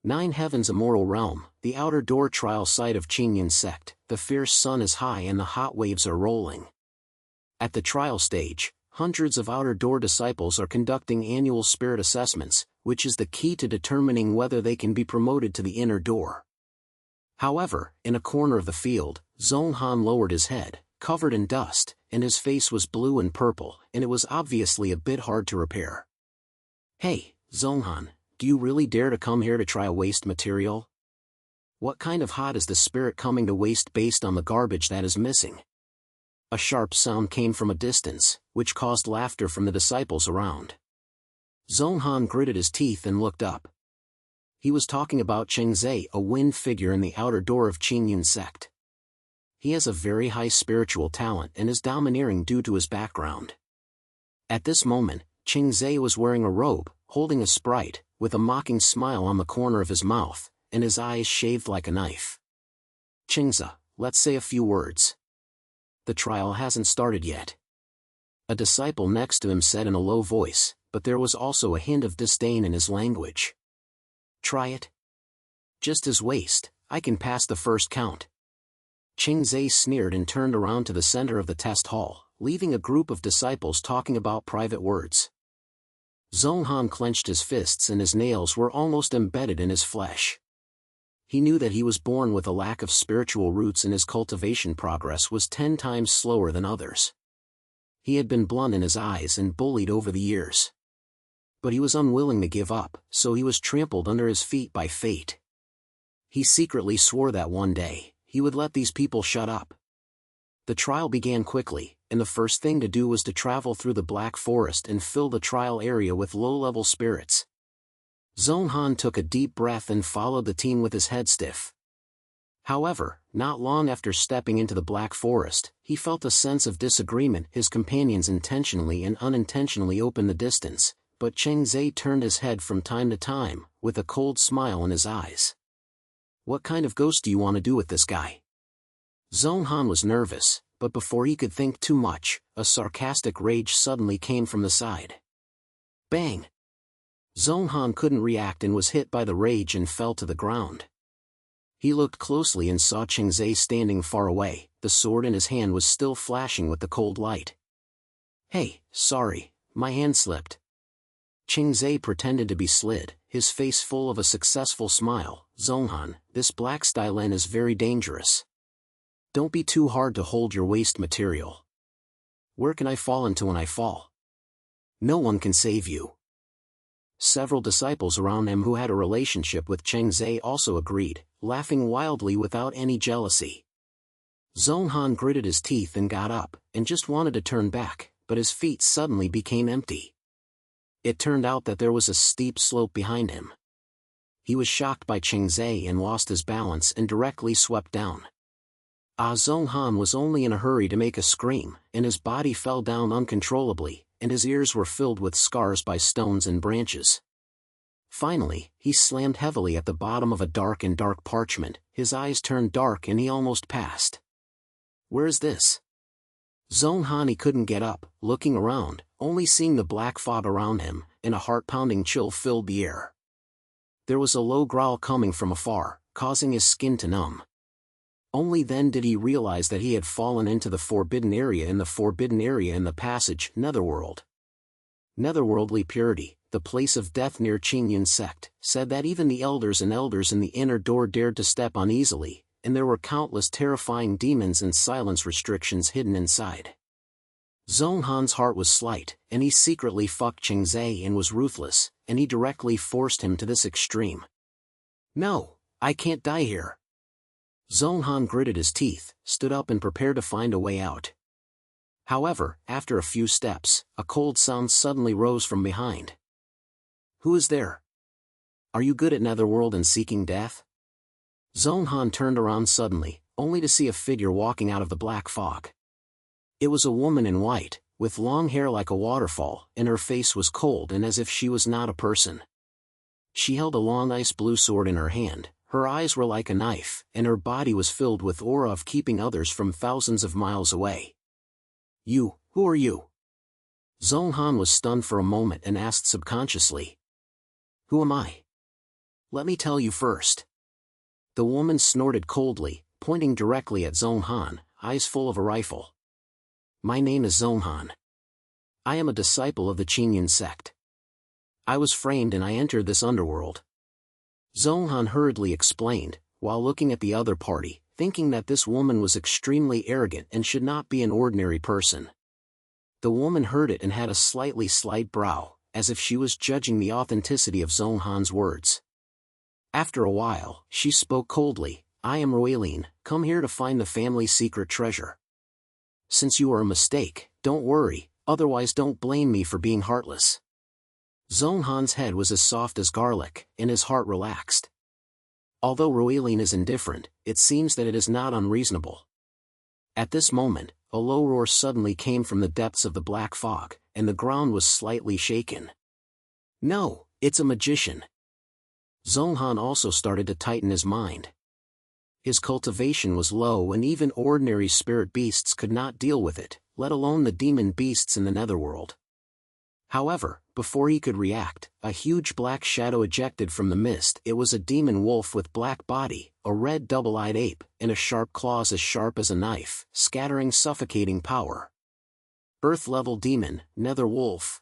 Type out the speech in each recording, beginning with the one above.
Nine Heavens Immortal Realm, the outer door trial site of Qingyun sect. The fierce sun is high and the hot waves are rolling. At the trial stage, hundreds of outer door disciples are conducting annual spirit assessments, which is the key to determining whether they can be promoted to the inner door. However, in a corner of the field, Zong Han lowered his head, covered in dust, and his face was blue and purple, and it was obviously a bit hard to repair. "Hey, Zong Han, do you really dare to come here to try a waste material? What kind of hot is the spirit coming to waste based on the garbage that is missing?" A sharp sound came from a distance, which caused laughter from the disciples around. Zong Han gritted his teeth and looked up. He was talking about Cheng Zhe, a wind figure in the outer door of Qingyun sect. He has a very high spiritual talent and is domineering due to his background. At this moment, Cheng Zhe was wearing a robe, holding a sprite, with a mocking smile on the corner of his mouth, and his eyes shaved like a knife. "Chengza, let's say a few words. The trial hasn't started yet." A disciple next to him said in a low voice, but there was also a hint of disdain in his language. "Try it? Just as waste, I can pass the first count." Cheng Zhe sneered and turned around to the center of the test hall, leaving a group of disciples talking about private words. Zong Han clenched his fists and his nails were almost embedded in his flesh. He knew that he was born with a lack of spiritual roots and his cultivation progress was 10 times slower than others. He had been blunt in his eyes and bullied over the years. But he was unwilling to give up, so he was trampled under his feet by fate. He secretly swore that one day, he would let these people shut up. The trial began quickly, and the first thing to do was to travel through the Black Forest and fill the trial area with low-level spirits. Zong Han took a deep breath and followed the team with his head stiff. However, not long after stepping into the Black Forest, he felt a sense of disagreement. His companions intentionally and unintentionally opened the distance, but Cheng Zhe turned his head from time to time, with a cold smile in his eyes. "What kind of ghost do you want to do with this guy?" Zong Han was nervous, but before he could think too much, a sarcastic rage suddenly came from the side. Bang! Zong Han couldn't react and was hit by the rage and fell to the ground. He looked closely and saw Cheng Zhe standing far away. The sword in his hand was still flashing with the cold light. "Hey, sorry, my hand slipped." Cheng Zhe pretended to be slid, his face full of a successful smile. "Zong Han, this black stylen is very dangerous. Don't be too hard to hold your waste material. Where can I fall into when I fall? No one can save you." Several disciples around him who had a relationship with Cheng Zhe also agreed, laughing wildly without any jealousy. Zong Han gritted his teeth and got up, and just wanted to turn back, but his feet suddenly became empty. It turned out that there was a steep slope behind him. He was shocked by Cheng Zhe and lost his balance and directly swept down. Zong Han was only in a hurry to make a scream, and his body fell down uncontrollably, and his ears were filled with scars by stones and branches. Finally, he slammed heavily at the bottom of a dark parchment. His eyes turned dark and he almost passed. "Where is this?" Zong Han couldn't get up, looking around, only seeing the black fog around him, and a heart-pounding chill filled the air. There was a low growl coming from afar, causing his skin to numb. Only then did he realize that he had fallen into the forbidden area in the passage, Netherworld. Netherworldly purity, the place of death near Qingyun sect, said that even the elders in the inner door dared to step uneasily, and there were countless terrifying demons and silence restrictions hidden inside. Zong Han's heart was slight, and he secretly fucked Cheng Zhe and was ruthless, and he directly forced him to this extreme. "No, I can't die here." Zong Han gritted his teeth, stood up and prepared to find a way out. However, after a few steps, a cold sound suddenly rose from behind. "Who is there? Are you good at Netherworld and seeking death?" Zong Han turned around suddenly, only to see a figure walking out of the black fog. It was a woman in white, with long hair like a waterfall, and her face was cold and as if she was not a person. She held a long ice blue sword in her hand. Her eyes were like a knife, and her body was filled with aura of keeping others from thousands of miles away. Who are you?" Zong Han was stunned for a moment and asked subconsciously. "Who am I?" Let me tell you first. The woman snorted coldly, pointing directly at Zong Han, eyes full of a rifle. My name is Zong Han. I am a disciple of the Qingyun sect. I was framed and I entered this underworld. Zong Han hurriedly explained, while looking at the other party, thinking that this woman was extremely arrogant and should not be an ordinary person. The woman heard it and had a slight brow, as if she was judging the authenticity of Zong Han's words. After a while, she spoke coldly, I am Ruilin, come here to find the family's secret treasure. Since you are a mistake, don't worry, otherwise don't blame me for being heartless. Zong Han's head was as soft as garlic, and his heart relaxed. Although Ruilin is indifferent, it seems that it is not unreasonable. At this moment, a low roar suddenly came from the depths of the black fog, and the ground was slightly shaken. No, it's a magician. Zong Han also started to tighten his mind. His cultivation was low and even ordinary spirit beasts could not deal with it, let alone the demon beasts in the netherworld. However, before he could react, a huge black shadow ejected from the mist. It was a demon wolf with black body, a red double-eyed ape, and a sharp claws as sharp as a knife, scattering suffocating power. Earth-level demon, Nether Wolf.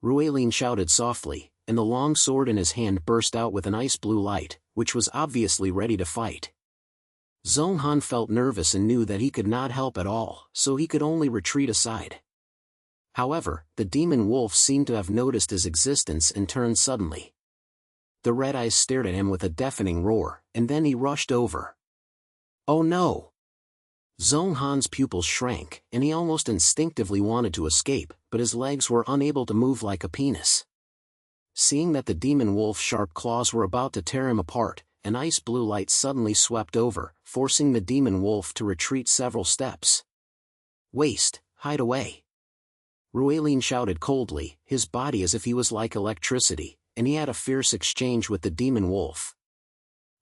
Ruilin shouted softly, and the long sword in his hand burst out with an ice-blue light, which was obviously ready to fight. Zong Han felt nervous and knew that he could not help at all, so he could only retreat aside. However, the demon wolf seemed to have noticed his existence and turned suddenly. The red eyes stared at him with a deafening roar, and then he rushed over. Oh no! Zong Han's pupils shrank, and he almost instinctively wanted to escape, but his legs were unable to move like a penis. Seeing that the demon wolf's sharp claws were about to tear him apart, an ice-blue light suddenly swept over, forcing the demon wolf to retreat several steps. Waste, hide away! Ruilin shouted coldly, his body as if he was like electricity, and he had a fierce exchange with the demon wolf.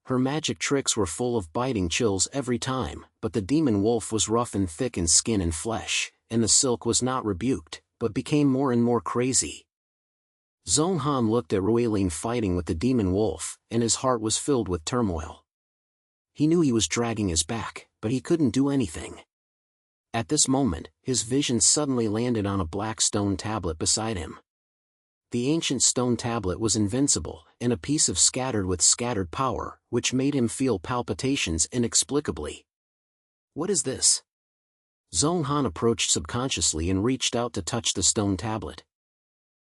Her magic tricks were full of biting chills every time, but the demon wolf was rough and thick in skin and flesh, and the silk was not rebuked, but became more and more crazy. Zong Han looked at Ruilin fighting with the demon wolf, and his heart was filled with turmoil. He knew he was dragging his back, but he couldn't do anything. At this moment, his vision suddenly landed on a black stone tablet beside him. The ancient stone tablet was invincible, and a piece of scattered power, which made him feel palpitations inexplicably. What is this? Zong Han approached subconsciously and reached out to touch the stone tablet.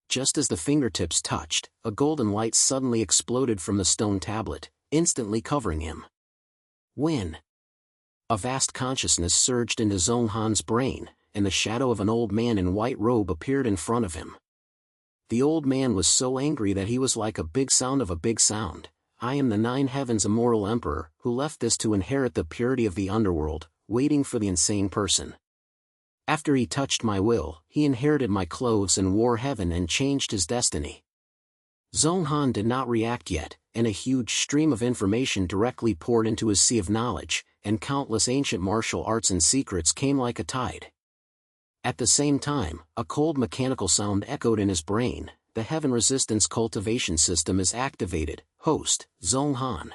Just as the fingertips touched, a golden light suddenly exploded from the stone tablet, instantly covering him. When? A vast consciousness surged into Zong Han's brain, and the shadow of an old man in white robe appeared in front of him. The old man was so angry that he was like a big sound of a big sound. I am the Nine Heavens Immortal Emperor, who left this to inherit the purity of the underworld, waiting for the insane person. After he touched my will, he inherited my clothes and wore heaven and changed his destiny. Zong Han did not react yet, and a huge stream of information directly poured into his sea of knowledge, and countless ancient martial arts and secrets came like a tide. At the same time, a cold mechanical sound echoed in his brain. The Heaven Resistance Cultivation System is activated. Host, Zong Han.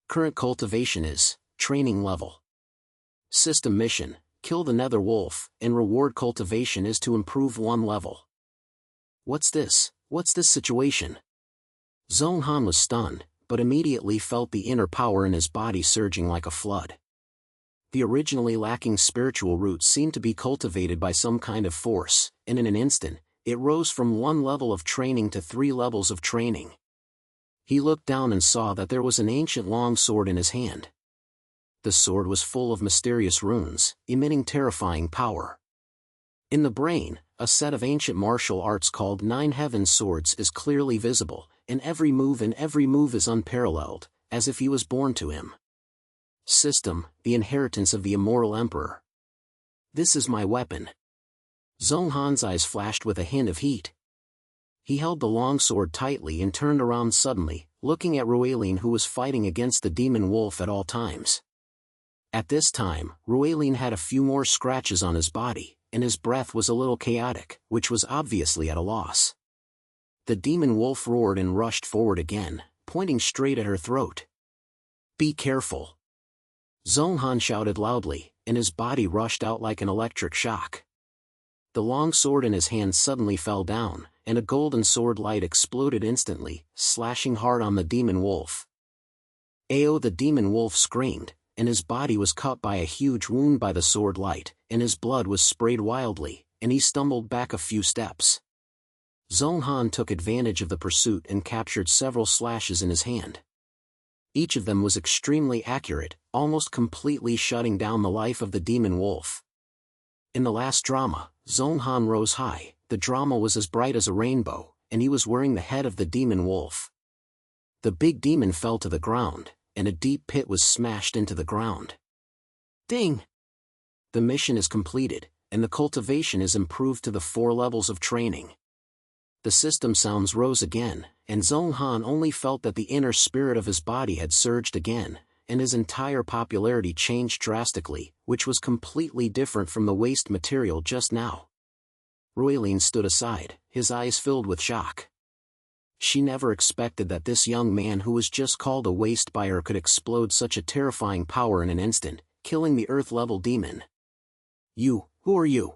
Current cultivation is, Training Level. System Mission, Kill the Nether Wolf, and reward cultivation is to improve 1 level. What's this? What's this situation? Zong Han was stunned, but immediately felt the inner power in his body surging like a flood. The originally lacking spiritual roots seemed to be cultivated by some kind of force, and in an instant, it rose from 1 level of training to 3 levels of training. He looked down and saw that there was an ancient long sword in his hand. The sword was full of mysterious runes, emitting terrifying power. In the brain, a set of ancient martial arts called Nine Heavens Swords is clearly visible, and every move is unparalleled, as if he was born to him. System, the inheritance of the Immortal Emperor. This is my weapon. Zong Han's eyes flashed with a hint of heat. He held the long sword tightly and turned around suddenly, looking at Ruilin, who was fighting against the demon wolf at all times. At this time, Ruilin had a few more scratches on his body, and his breath was a little chaotic, which was obviously at a loss. The demon wolf roared and rushed forward again, pointing straight at her throat. "Be careful!" Zong Han shouted loudly, and his body rushed out like an electric shock. The long sword in his hand suddenly fell down, and a golden sword light exploded instantly, slashing hard on the demon wolf. "Ayo!" the demon wolf screamed, and his body was cut by a huge wound by the sword light, and his blood was sprayed wildly, and he stumbled back a few steps. Zong Han took advantage of the pursuit and captured several slashes in his hand. Each of them was extremely accurate, almost completely shutting down the life of the demon wolf. In the last drama, Zong Han rose high. The drama was as bright as a rainbow, and he was wearing the head of the demon wolf. The big demon fell to the ground, and a deep pit was smashed into the ground. Ding! The mission is completed, and the cultivation is improved to the 4 levels of training. The system sounds rose again, and Zong Han only felt that the inner spirit of his body had surged again, and his entire popularity changed drastically, which was completely different from the waste material just now. Ruilin stood aside, his eyes filled with shock. She never expected that this young man who was just called a waste by her could explode such a terrifying power in an instant, killing the earth-level demon. "You, who are you?"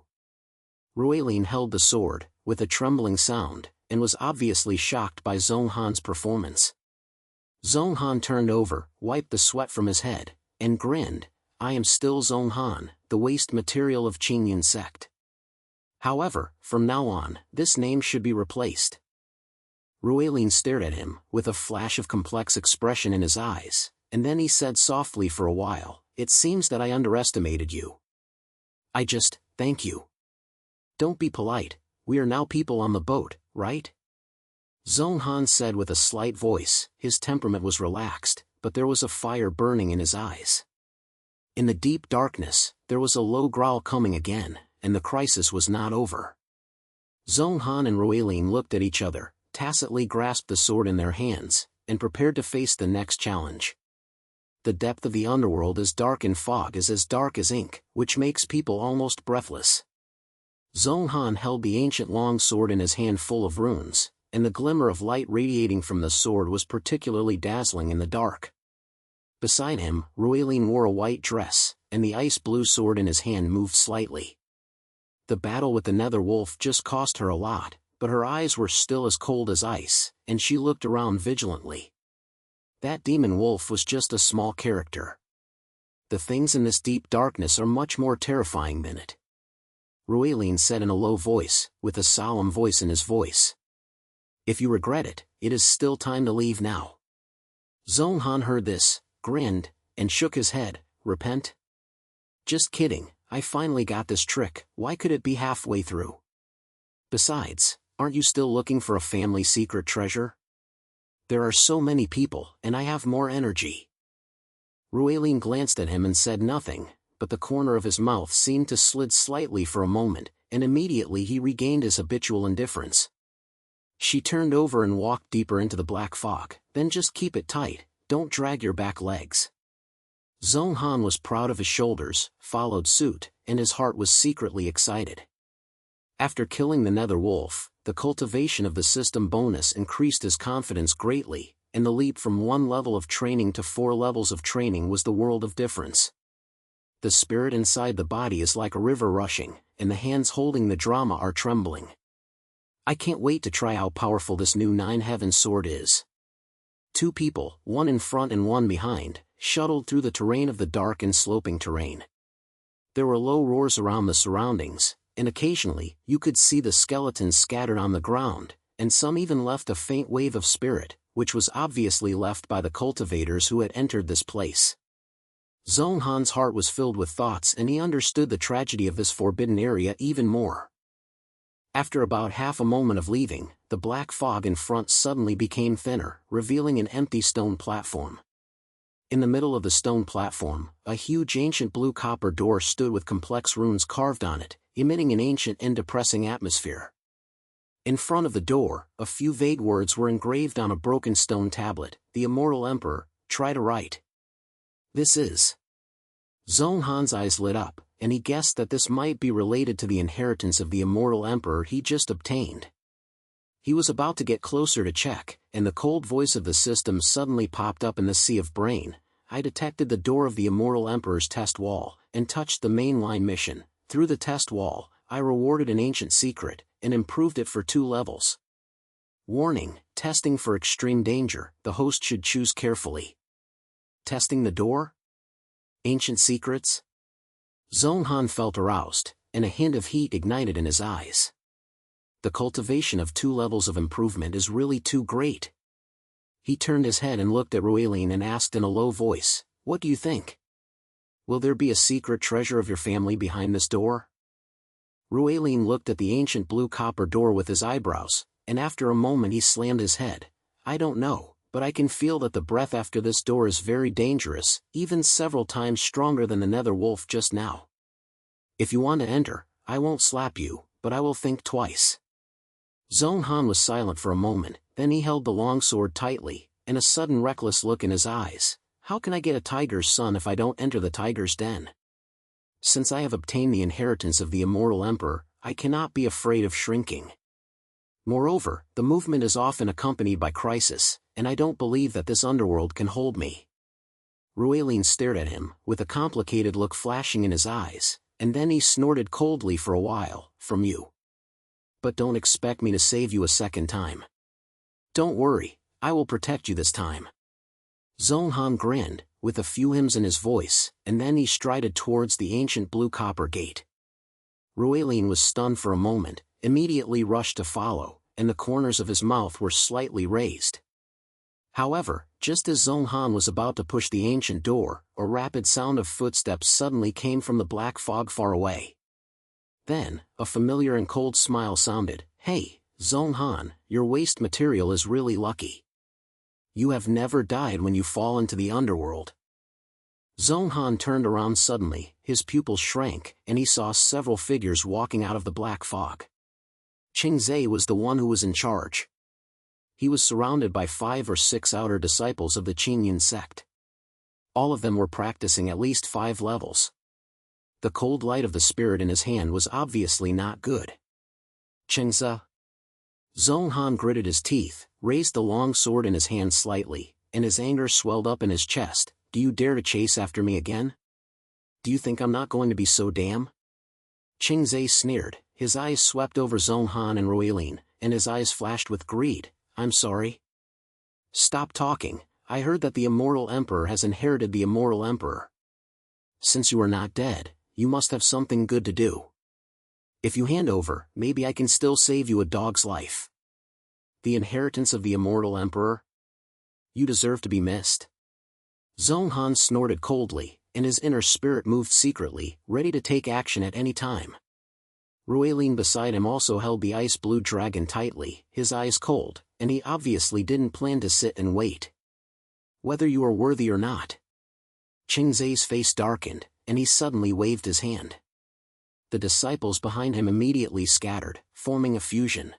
Ruilin held the sword, with a trembling sound, and was obviously shocked by Zong Han's performance. Zong Han turned over, wiped the sweat from his head, and grinned. "I am still Zong Han, the waste material of Qingyun sect. However, from now on, this name should be replaced." Ruilin stared at him, with a flash of complex expression in his eyes, and then he said softly for a while, "It seems that I underestimated you. Thank you. Don't be polite, we are now people on the boat, right?" Zong Han said with a slight voice. His temperament was relaxed, but there was a fire burning in his eyes. In the deep darkness, there was a low growl coming again, and the crisis was not over. Zong Han and Ruilin looked at each other, tacitly grasped the sword in their hands, and prepared to face the next challenge. The depth of the underworld is dark and fog is as dark as ink, which makes people almost breathless. Zong Han held the ancient long sword in his hand full of runes, and the glimmer of light radiating from the sword was particularly dazzling in the dark. Beside him, Ruilin wore a white dress, and the ice-blue sword in his hand moved slightly. The battle with the nether wolf just cost her a lot, but her eyes were still as cold as ice, and she looked around vigilantly. That demon wolf was just a small character. The things in this deep darkness are much more terrifying than it. Ruilin said in a low voice, with a solemn voice in his voice. "If you regret it, it is still time to leave now." Zong Han heard this, grinned, and shook his head. "Repent? Just kidding, I finally got this trick, why could it be halfway through? Besides, aren't you still looking for a family secret treasure? There are so many people, and I have more energy." Ruilin glanced at him and said nothing, but the corner of his mouth seemed to slid slightly for a moment, and immediately he regained his habitual indifference. She turned over and walked deeper into the black fog. "Then just keep it tight, don't drag your back legs." Zong Han was proud of his shoulders, followed suit, and his heart was secretly excited. After killing the nether wolf, the cultivation of the system bonus increased his confidence greatly, and the leap from 1 level of training to 4 levels of training was the world of difference. The spirit inside the body is like a river rushing, and the hands holding the drama are trembling. I can't wait to try how powerful this new Nine Heavens sword is. 2 people, one in front and one behind, shuttled through the terrain of the dark and sloping terrain. There were low roars around the surroundings, and occasionally, you could see the skeletons scattered on the ground, and some even left a faint wave of spirit, which was obviously left by the cultivators who had entered this place. Zong Han's heart was filled with thoughts and he understood the tragedy of this forbidden area even more. After about half a moment of leaving, the black fog in front suddenly became thinner, revealing an empty stone platform. In the middle of the stone platform, a huge ancient blue copper door stood with complex runes carved on it, emitting an ancient and depressing atmosphere. In front of the door, a few vague words were engraved on a broken stone tablet. "The Immortal Emperor, try to write." This is. Zong Han's eyes lit up, and he guessed that this might be related to the inheritance of the Immortal Emperor he just obtained. He was about to get closer to check, and the cold voice of the system suddenly popped up in the sea of brain. I detected the door of the Immortal Emperor's test wall, and touched the mainline mission. Through the test wall, I rewarded an ancient secret, and improved it for 2 levels. Warning, testing for extreme danger, the host should choose carefully. Testing the door? Ancient secrets? Zong Han felt aroused, and a hint of heat ignited in his eyes. The cultivation of 2 levels of improvement is really too great. He turned his head and looked at Rueline and asked in a low voice, "What do you think? Will there be a secret treasure of your family behind this door?" Rueline looked at the ancient blue copper door with his eyebrows, and after a moment he slammed his head. "I don't know, but I can feel that the breath after this door is very dangerous, even several times stronger than the nether wolf just now. If you want to enter, I won't slap you, but I will think twice." Zong Han was silent for a moment, then he held the longsword tightly, and a sudden reckless look in his eyes. "How can I get a tiger's son if I don't enter the tiger's den? Since I have obtained the inheritance of the Immortal Emperor, I cannot be afraid of shrinking. Moreover, the movement is often accompanied by crisis, and I don't believe that this underworld can hold me." Rueline stared at him, with a complicated look flashing in his eyes, and then he snorted coldly for a while. "From you. But don't expect me to save you a second time. Don't worry, I will protect you this time." Zong Han grinned, with a few hymns in his voice, and then he strided towards the ancient blue copper gate. Rueline was stunned for a moment, immediately rushed to follow, and the corners of his mouth were slightly raised. However, just as Zong Han was about to push the ancient door, a rapid sound of footsteps suddenly came from the black fog far away. Then, a familiar and cold smile sounded. "Hey, Zong Han, your waste material is really lucky. You have never died when you fall into the underworld." Zong Han turned around suddenly, his pupils shrank, and he saw several figures walking out of the black fog. Qingzhe was the one who was in charge. He was surrounded by 5 or 6 outer disciples of the Qingyun sect. All of them were practicing at least 5 levels. The cold light of the spirit in his hand was obviously not good. "Qingzhe?" Zong Han gritted his teeth, raised the long sword in his hand slightly, and his anger swelled up in his chest. "Do you dare to chase after me again? Do you think I'm not going to be so damn?" Qingzhe sneered, his eyes swept over Zong Han and Rueline, and his eyes flashed with greed. "I'm sorry. Stop talking, I heard that the Immortal Emperor has inherited the Immortal Emperor. Since you are not dead, you must have something good to do. If you hand over, maybe I can still save you a dog's life. The inheritance of the Immortal Emperor? You deserve to be missed." Zong Han snorted coldly, and his inner spirit moved secretly, ready to take action at any time. Rueline beside him also held the ice blue dragon tightly, his eyes cold, and he obviously didn't plan to sit and wait. "Whether you are worthy or not." Qingzhe's face darkened, and he suddenly waved his hand. The disciples behind him immediately scattered, forming a fusion.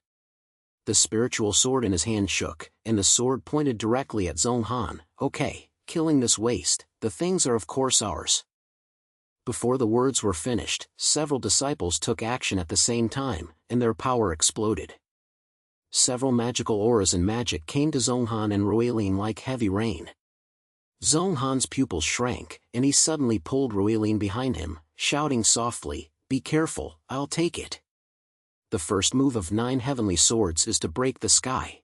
The spiritual sword in his hand shook, and the sword pointed directly at Zong Han. "Okay, killing this waste, the things are of course ours." Before the words were finished, several disciples took action at the same time, and their power exploded. Several magical auras and magic came to Zong Han and Rueline like heavy rain. Zong Han's pupils shrank, and he suddenly pulled Rueline behind him, shouting softly, "Be careful, I'll take it. The first move of 9 heavenly swords is to break the sky."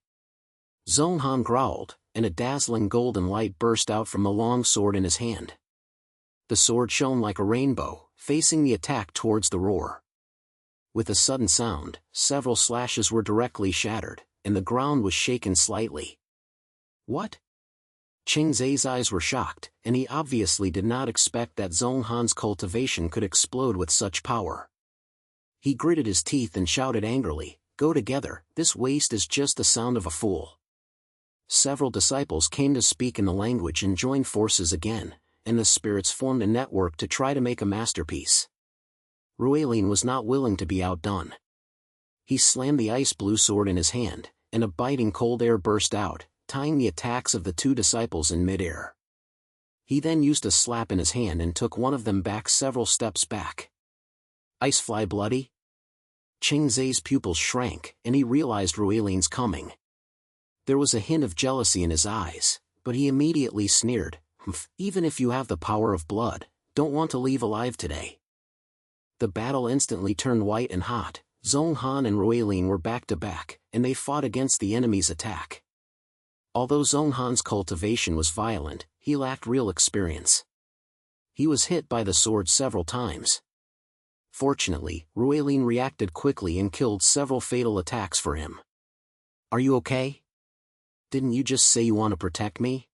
Zong Han growled, and a dazzling golden light burst out from the long sword in his hand. The sword shone like a rainbow, facing the attack towards the roar. With a sudden sound, several slashes were directly shattered, and the ground was shaken slightly. "What?" Qingzhe's eyes were shocked, and he obviously did not expect that Zong Han's cultivation could explode with such power. He gritted his teeth and shouted angrily, "Go together, this waste is just the sound of a fool." Several disciples came to speak in the language and joined forces again, and the spirits formed a network to try to make a masterpiece. Rueline was not willing to be outdone. He slammed the ice blue sword in his hand, and a biting cold air burst out, tying the attacks of the 2 disciples in midair. He then used a slap in his hand and took one of them back several steps back. "Ice fly bloody?" Qingzhe's pupils shrank, and he realized Rueline's coming. There was a hint of jealousy in his eyes, but he immediately sneered, "Humph, even if you have the power of blood, don't want to leave alive today." The battle instantly turned white and hot. Zong Han and Ruilin were back to back, and they fought against the enemy's attack. Although Zong Han's cultivation was violent, he lacked real experience. He was hit by the sword several times. Fortunately, Ruilin reacted quickly and killed several fatal attacks for him. "Are you okay? Didn't you just say you want to protect me?"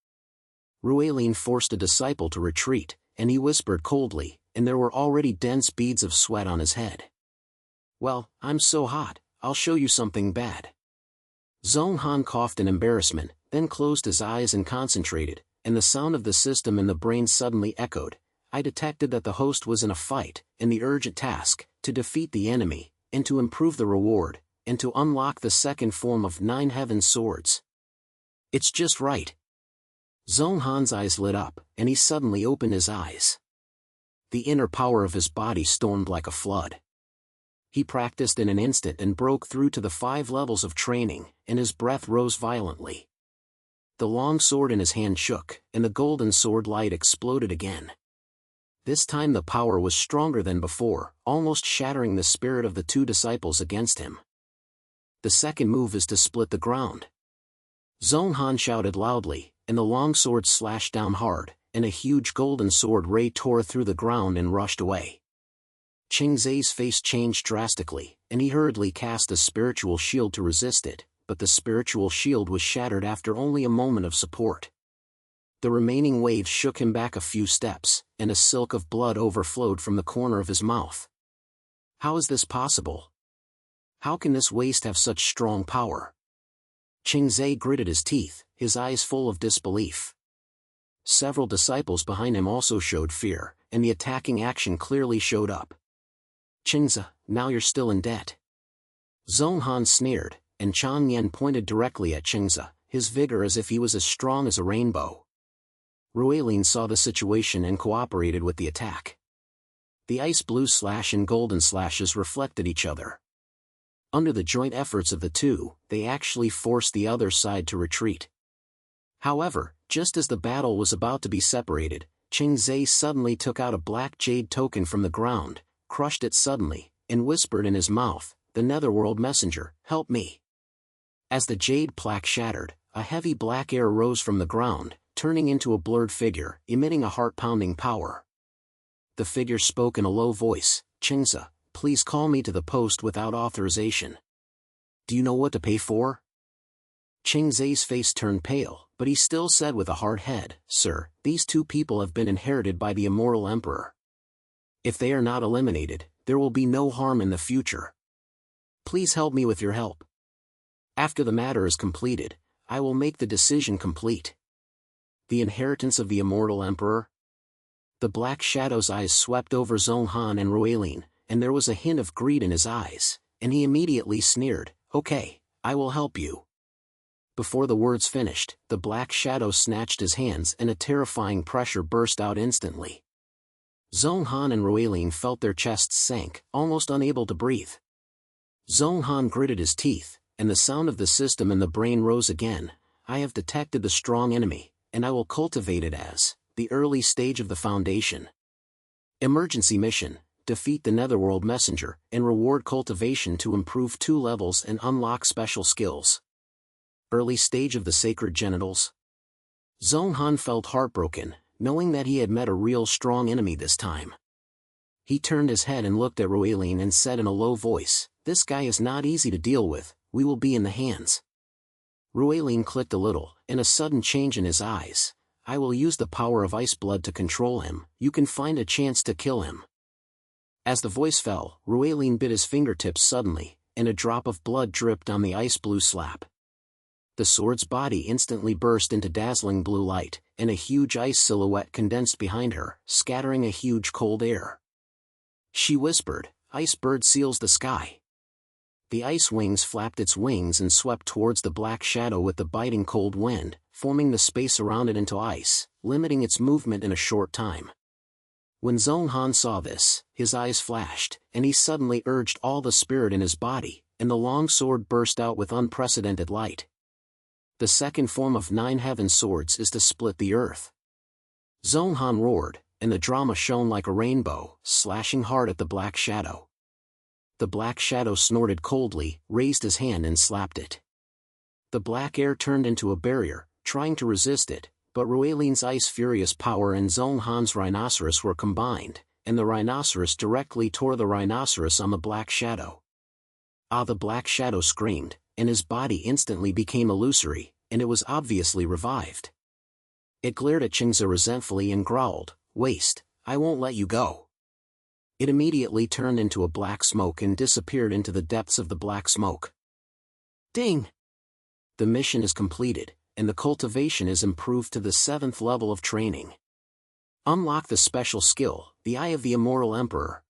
Ruilin forced a disciple to retreat, and he whispered coldly, and there were already dense beads of sweat on his head. "Well, I'm so hot, I'll show you something bad." Zong Han coughed in embarrassment, then closed his eyes and concentrated, and the sound of the system in the brain suddenly echoed. I detected that the host was in a fight, and the urgent task, to defeat the enemy, and to improve the reward, and to unlock the second form of Nine Heavens swords. It's just right. Zong Han's eyes lit up, and he suddenly opened his eyes. The inner power of his body stormed like a flood. He practiced in an instant and broke through to the 5 levels of training, and his breath rose violently. The long sword in his hand shook, and the golden sword light exploded again. This time the power was stronger than before, almost shattering the spirit of the 2 disciples against him. The second move is to split the ground. Zong Han shouted loudly, and the long sword slashed down hard, and a huge golden sword ray tore through the ground and rushed away. Qing Zai's face changed drastically, and he hurriedly cast a spiritual shield to resist it, but the spiritual shield was shattered after only a moment of support. The remaining wave shook him back a few steps, and a silk of blood overflowed from the corner of his mouth. How is this possible? How can this waste have such strong power? Qing Zai gritted his teeth, his eyes full of disbelief. Several disciples behind him also showed fear, and the attacking action clearly showed up. "Qingzi, now you're still in debt." Zong Han sneered, and Chang Yen pointed directly at Qingzi, his vigor as if he was as strong as a rainbow. Ruilin saw the situation and cooperated with the attack. The ice blue slash and golden slashes reflected each other. Under the joint efforts of the 2, they actually forced the other side to retreat. However, just as the battle was about to be separated, Qing Zai suddenly took out a black jade token from the ground, crushed it suddenly, and whispered in his mouth, "The Netherworld Messenger, help me." As the jade plaque shattered, a heavy black air rose from the ground, turning into a blurred figure, emitting a heart-pounding power. The figure spoke in a low voice, "Qingzi, please call me to the post without authorization. Do you know what to pay for?" Qing Zai's face turned pale, but he still said with a hard head, "Sir, these 2 people have been inherited by the Immortal Emperor. If they are not eliminated, there will be no harm in the future. Please help me with your help. After the matter is completed, I will make the decision complete." The inheritance of the Immortal Emperor? The Black Shadow's eyes swept over Zong Han and Ruilin, and there was a hint of greed in his eyes, and he immediately sneered, "Okay, I will help you." Before the words finished, the Black Shadow snatched his hands and a terrifying pressure burst out instantly. Zong Han and Ruilin felt their chests sank, almost unable to breathe. Zong Han gritted his teeth, and the sound of the system in the brain rose again. "I have detected the strong enemy, and I will cultivate it as the early stage of the foundation. Emergency mission, defeat the Netherworld Messenger, and reward cultivation to improve 2 levels and unlock special skills." Early stage of the sacred genitals? Zong Han felt heartbroken, knowing that he had met a real strong enemy this time. He turned his head and looked at Ruilin and said in a low voice, "This guy is not easy to deal with, we will be in the hands." Ruilin clicked a little, and a sudden change in his eyes. "I will use the power of ice blood to control him, you can find a chance to kill him." As the voice fell, Ruilin bit his fingertips suddenly, and a drop of blood dripped on the ice blue slab. The sword's body instantly burst into dazzling blue light, and a huge ice silhouette condensed behind her, scattering a huge cold air. She whispered, "Ice bird seals the sky." The ice wings flapped its wings and swept towards the Black Shadow with the biting cold wind, forming the space around it into ice, limiting its movement in a short time. When Zong Han saw this, his eyes flashed, and he suddenly urged all the spirit in his body, and the long sword burst out with unprecedented light. The second form of Nine Heavens swords is to split the earth. Zong Han roared, and the drama shone like a rainbow, slashing hard at the black shadow. The black shadow snorted coldly, raised his hand and slapped it. The black air turned into a barrier, trying to resist it, but Ruelin's ice furious power and Zong Han's rhinoceros were combined, and the rhinoceros directly tore the rhinoceros on the black shadow. Ah! The black shadow screamed, and his body instantly became illusory, and it was obviously revived. It glared at Qingze resentfully and growled, "Waste, I won't let you go." It immediately turned into a black smoke and disappeared into the depths of the black smoke. Ding! The mission is completed, and the cultivation is improved to the 7th level of training. Unlock the special skill, the Eye of the Immortal Emperor.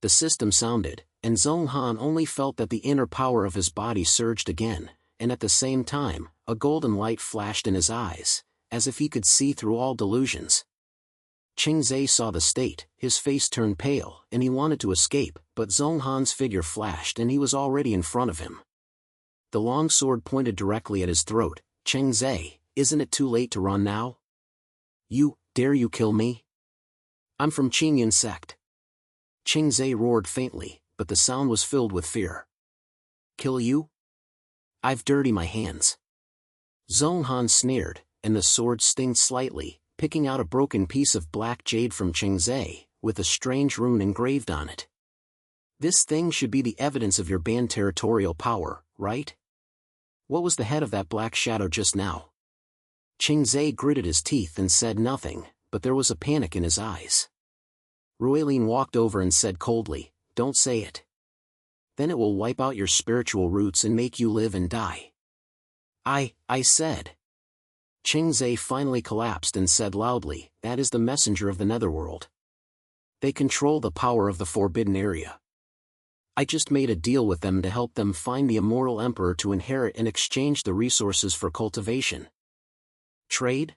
The system sounded, and Zong Han only felt that the inner power of his body surged again, and at the same time, a golden light flashed in his eyes, as if he could see through all delusions. Qingze saw the state, his face turned pale, and he wanted to escape, but Zong Han's figure flashed and he was already in front of him. The long sword pointed directly at his throat. "Qingze, isn't it too late to run now? Dare you kill me? I'm from Qinyan sect." Qingze roared faintly, but the sound was filled with fear. "Kill you? I've dirty my hands." Zong Han sneered, and the sword stinged slightly, picking out a broken piece of black jade from Qingze, with a strange rune engraved on it. "This thing should be the evidence of your banned territorial power, right? What was the head of that black shadow just now?" Qingze gritted his teeth and said nothing, but there was a panic in his eyes. Ruelin walked over and said coldly, "Don't say it. Then it will wipe out your spiritual roots and make you live and die." I said. Qingze finally collapsed and said loudly, "That is the messenger of the netherworld. They control the power of the forbidden area. I just made a deal with them to help them find the immortal emperor to inherit and exchange the resources for cultivation." "Trade?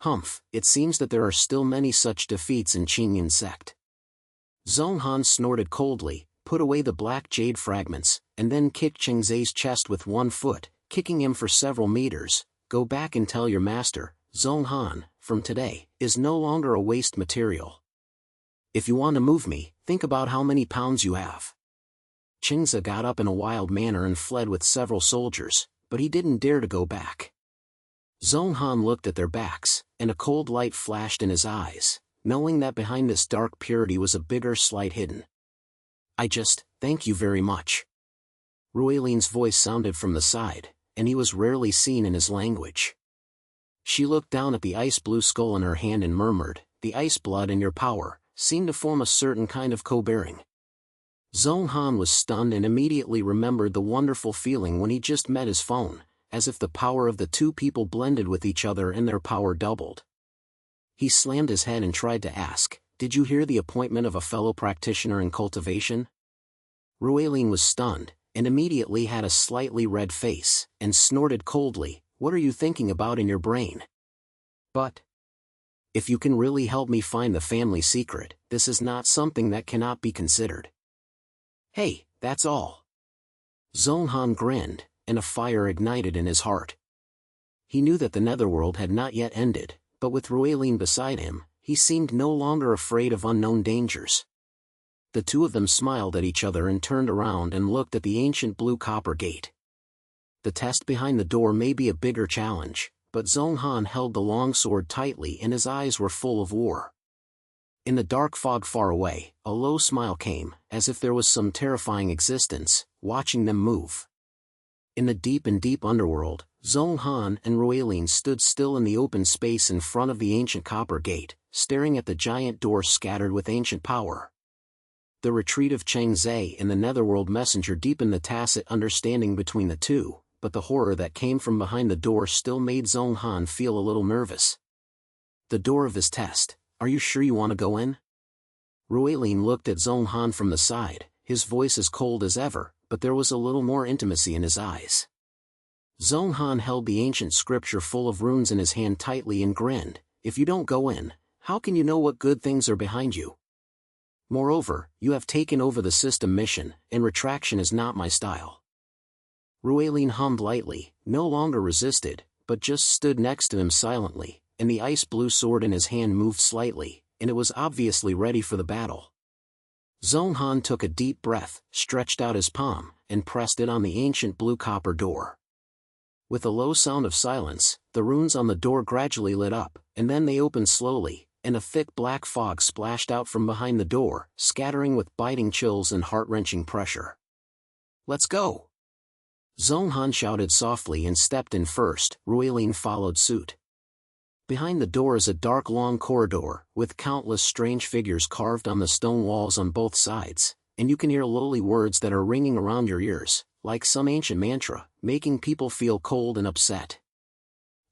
Humph, it seems that there are still many such defeats in Qinyan sect." Zong Han snorted coldly, put away the black jade fragments, and then kicked Qingze's chest with one foot, kicking him for several meters. "Go back and tell your master, Zong Han, from today, is no longer a waste material. If you want to move me, think about how many pounds you have." Qingze got up in a wild manner and fled with several soldiers, but he didn't dare to go back. Zong Han looked at their backs, and a cold light flashed in his eyes, knowing that behind this dark purity was a bigger slight hidden. Thank you very much." Ruelin's voice sounded from the side, and he was rarely seen in his language. She looked down at the ice-blue skull in her hand and murmured, "The ice blood and your power seem to form a certain kind of co-bearing." Zong Han was stunned and immediately remembered the wonderful feeling when he just met his phone, as if the power of the two people blended with each other and their power doubled. He slammed his head and tried to ask, "Did you hear the appointment of a fellow practitioner in cultivation?" Ruelin was stunned, and immediately had a slightly red face, and snorted coldly, "What are you thinking about in your brain? But if you can really help me find the family secret, this is not something that cannot be considered." "Hey, that's all." Zong Han grinned, and a fire ignited in his heart. He knew that the netherworld had not yet ended, but with Ruelin beside him, he seemed no longer afraid of unknown dangers. The two of them smiled at each other and turned around and looked at the ancient blue copper gate. The test behind the door may be a bigger challenge, but Zong Han held the long sword tightly and his eyes were full of war. In the dark fog far away, a low smile came, as if there was some terrifying existence watching them move. In the deep underworld, Zong Han and Ruelin stood still in the open space in front of the ancient copper gate, staring at the giant door scattered with ancient power. The retreat of Qingze and the netherworld messenger deepened the tacit understanding between the two, but the horror that came from behind the door still made Zong Han feel a little nervous. "The door of this test, are you sure you want to go in?" Ruelin looked at Zong Han from the side, his voice as cold as ever, but there was a little more intimacy in his eyes. Zong Han held the ancient scripture full of runes in his hand tightly and grinned, "If you don't go in, how can you know what good things are behind you? Moreover, you have taken over the system mission, and retraction is not my style." Ruelin hummed lightly, no longer resisted, but just stood next to him silently, and the ice-blue sword in his hand moved slightly, and it was obviously ready for the battle. Zong Han took a deep breath, stretched out his palm, and pressed it on the ancient blue copper door. With a low sound of silence, the runes on the door gradually lit up, and then they opened slowly, and a thick black fog splashed out from behind the door, scattering with biting chills and heart-wrenching pressure. "Let's go!" Zong Han shouted softly and stepped in first. Ruelin followed suit. Behind the door is a dark long corridor, with countless strange figures carved on the stone walls on both sides, and you can hear lowly words that are ringing around your ears, like some ancient mantra, making people feel cold and upset.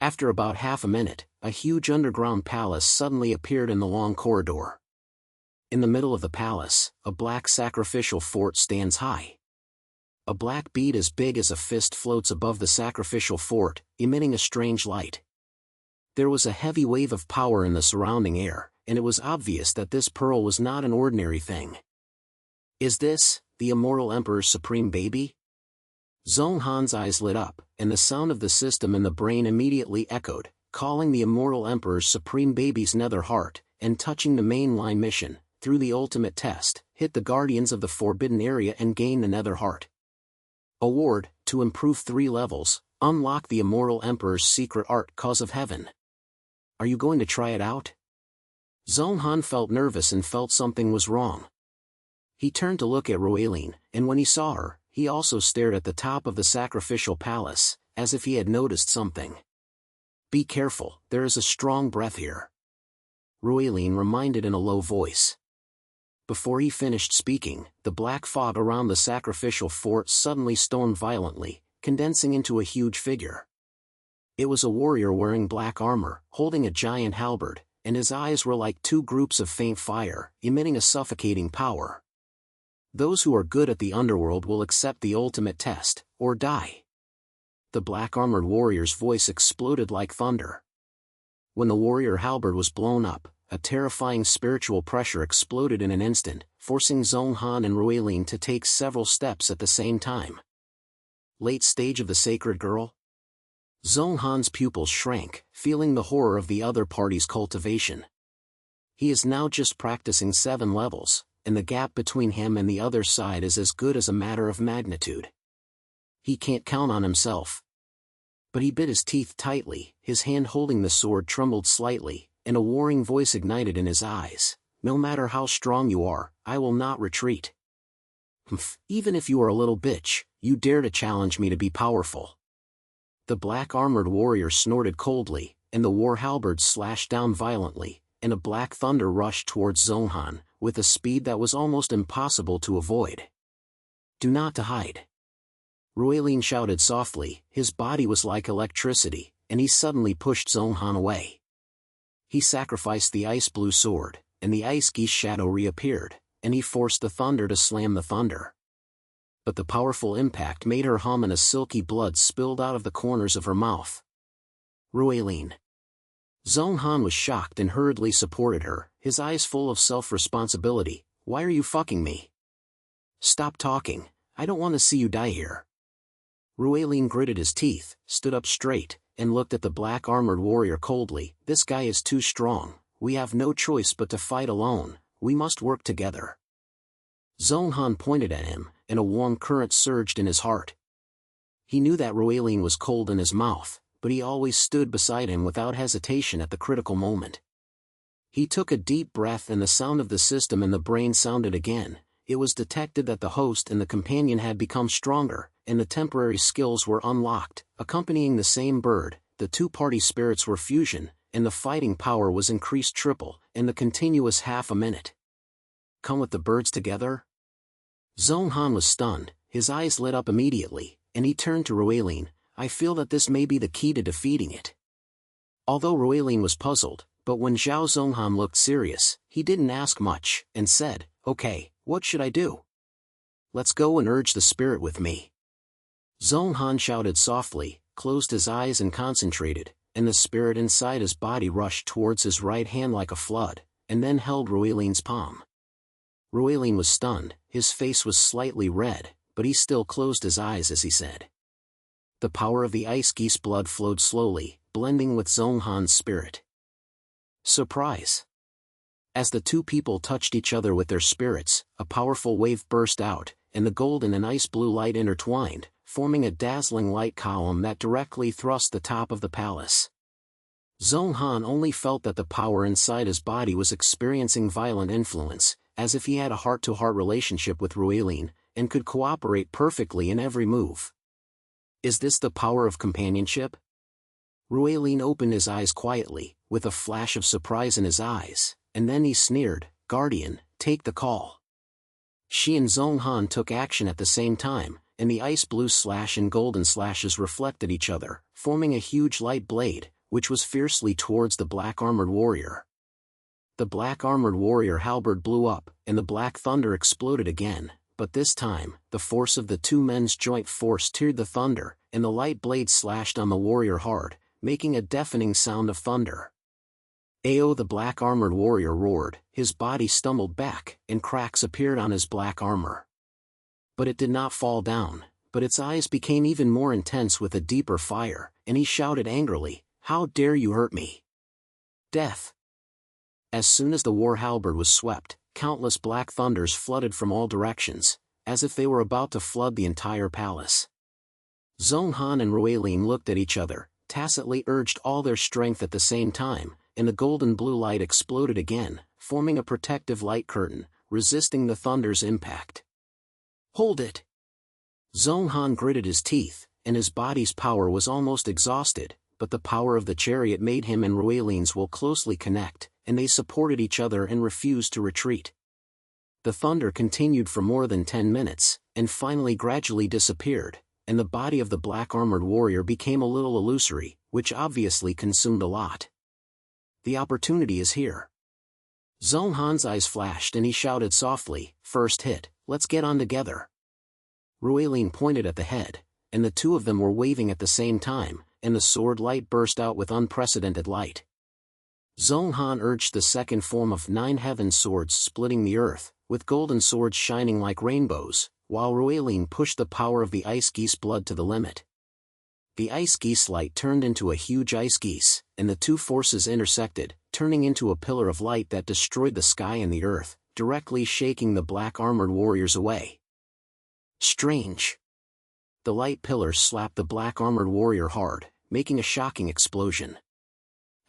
After about half a minute, a huge underground palace suddenly appeared in the long corridor. In the middle of the palace, a black sacrificial fort stands high. A black bead as big as a fist floats above the sacrificial fort, emitting a strange light. There was a heavy wave of power in the surrounding air, and it was obvious that this pearl was not an ordinary thing. "Is this the Immortal Emperor's supreme baby?" Zong Han's eyes lit up, and the sound of the system in the brain immediately echoed, calling the Immortal Emperor's supreme baby's nether heart, and touching the mainline mission, through the ultimate test, hit the guardians of the forbidden area and gain the nether heart. Award, to improve 3 levels, unlock the Immortal Emperor's secret art cause of heaven. Are you going to try it out? Zong Han felt nervous and felt something was wrong. He turned to look at Ruelin, and when he saw her, he also stared at the top of the sacrificial palace, as if he had noticed something. "Be careful, there is a strong breath here," Ruelin reminded in a low voice. Before he finished speaking, the black fog around the sacrificial fort suddenly stormed violently, condensing into a huge figure. It was a warrior wearing black armor, holding a giant halberd, and his eyes were like 2 groups of faint fire, emitting a suffocating power. Those who are good at the underworld will accept the ultimate test, or die. The black-armored warrior's voice exploded like thunder. When the warrior halberd was blown up, a terrifying spiritual pressure exploded in an instant, forcing Zong Han and Ruelin to take several steps at the same time. Late stage of the sacred girl? Zong Han's pupils shrank, feeling the horror of the other party's cultivation. He is now just practicing 7 levels, and the gap between him and the other side is as good as a matter of magnitude. He can't count on himself. But he bit his teeth tightly, his hand holding the sword trembled slightly, and a warring voice ignited in his eyes. "No matter how strong you are, I will not retreat. Even if you are a little bitch, you dare to challenge me to be powerful." The black-armored warrior snorted coldly, and the war halberd slashed down violently, and a black thunder rushed towards Zong Han, with a speed that was almost impossible to avoid. "Do not to hide," Ruelin shouted softly. His body was like electricity, and he suddenly pushed Zong Han away. He sacrificed the ice-blue sword, and the ice geese shadow reappeared, and he forced the thunder to slam the thunder. But the powerful impact made her hum and a silky blood spilled out of the corners of her mouth. "Ruelin." Zong Han was shocked and hurriedly supported her, his eyes full of self-responsibility. "Why are you fucking me? Stop talking, I don't want to see you die here." Ruelin gritted his teeth, stood up straight, and looked at the black-armored warrior coldly. "This guy is too strong, we have no choice but to fight alone, we must work together." Zong Han pointed at him, and a warm current surged in his heart. He knew that Ruelin was cold in his mouth, but he always stood beside him without hesitation at the critical moment. He took a deep breath and the sound of the system in the brain sounded again. It was detected that the host and the companion had become stronger, and the temporary skills were unlocked. Accompanying the same bird, the 2 party spirits were fusion, and the fighting power was increased triple, in the continuous half a minute. "Come with the birds together?" Zong Han was stunned, his eyes lit up immediately, and he turned to Ruelin. "I feel that this may be the key to defeating it." Although Ruelin was puzzled, but when Zhao Zong Han looked serious, he didn't ask much, and said, "Okay, what should I do?" "Let's go and urge the spirit with me." Zong Han shouted softly, closed his eyes and concentrated, and the spirit inside his body rushed towards his right hand like a flood, and then held Ruelin's palm. Ruelin was stunned, his face was slightly red, but he still closed his eyes as he said, The power of the ice geese blood flowed slowly, blending with Zong Han's spirit. Surprise! As the two people touched each other with their spirits, a powerful wave burst out, and the golden and ice blue light intertwined, forming a dazzling light column that directly thrust the top of the palace. Zong Han only felt that the power inside his body was experiencing violent influence, as if he had a heart-to-heart relationship with Ruilin, and could cooperate perfectly in every move. Is this the power of companionship? Ruilin opened his eyes quietly, with a flash of surprise in his eyes, and then he sneered, "Guardian, take the call." She and Zong Han took action at the same time, and the ice blue slash and golden slashes reflected each other, forming a huge light blade, which was fiercely towards the black-armored warrior. The black-armored warrior halberd blew up, and the black thunder exploded again, but this time, the force of the two men's joint force teared the thunder, and the light blade slashed on the warrior hard, making a deafening sound of thunder. "Ao!" the black-armored warrior roared, his body stumbled back, and cracks appeared on his black armor. But it did not fall down, but its eyes became even more intense with a deeper fire, and he shouted angrily, "How dare you hurt me? Death!" As soon as the war halberd was swept, countless black thunders flooded from all directions, as if they were about to flood the entire palace. Zong Han and Ruilin looked at each other, tacitly urged all their strength at the same time, and the golden blue light exploded again, forming a protective light curtain, resisting the thunder's impact. "Hold it!" Zong Han gritted his teeth, and his body's power was almost exhausted, but the power of the chariot made him and Ruilin's will closely connect, and they supported each other and refused to retreat. The thunder continued for more than 10 minutes, and finally gradually disappeared, and the body of the black-armored warrior became a little illusory, which obviously consumed a lot. The opportunity is here. Zong Han's eyes flashed and he shouted softly, "First hit, let's get on together." Ruilin pointed at the head, and the two of them were waving at the same time, and the sword light burst out with unprecedented light. Zong Han urged the second form of 9 heavens swords splitting the earth, with golden swords shining like rainbows, while Ruilin pushed the power of the ice geese blood to the limit. The ice geese light turned into a huge ice geese, and the two forces intersected, turning into a pillar of light that destroyed the sky and the earth, directly shaking the black-armored warriors away. Strange. The light pillar slapped the black-armored warrior hard, making a shocking explosion.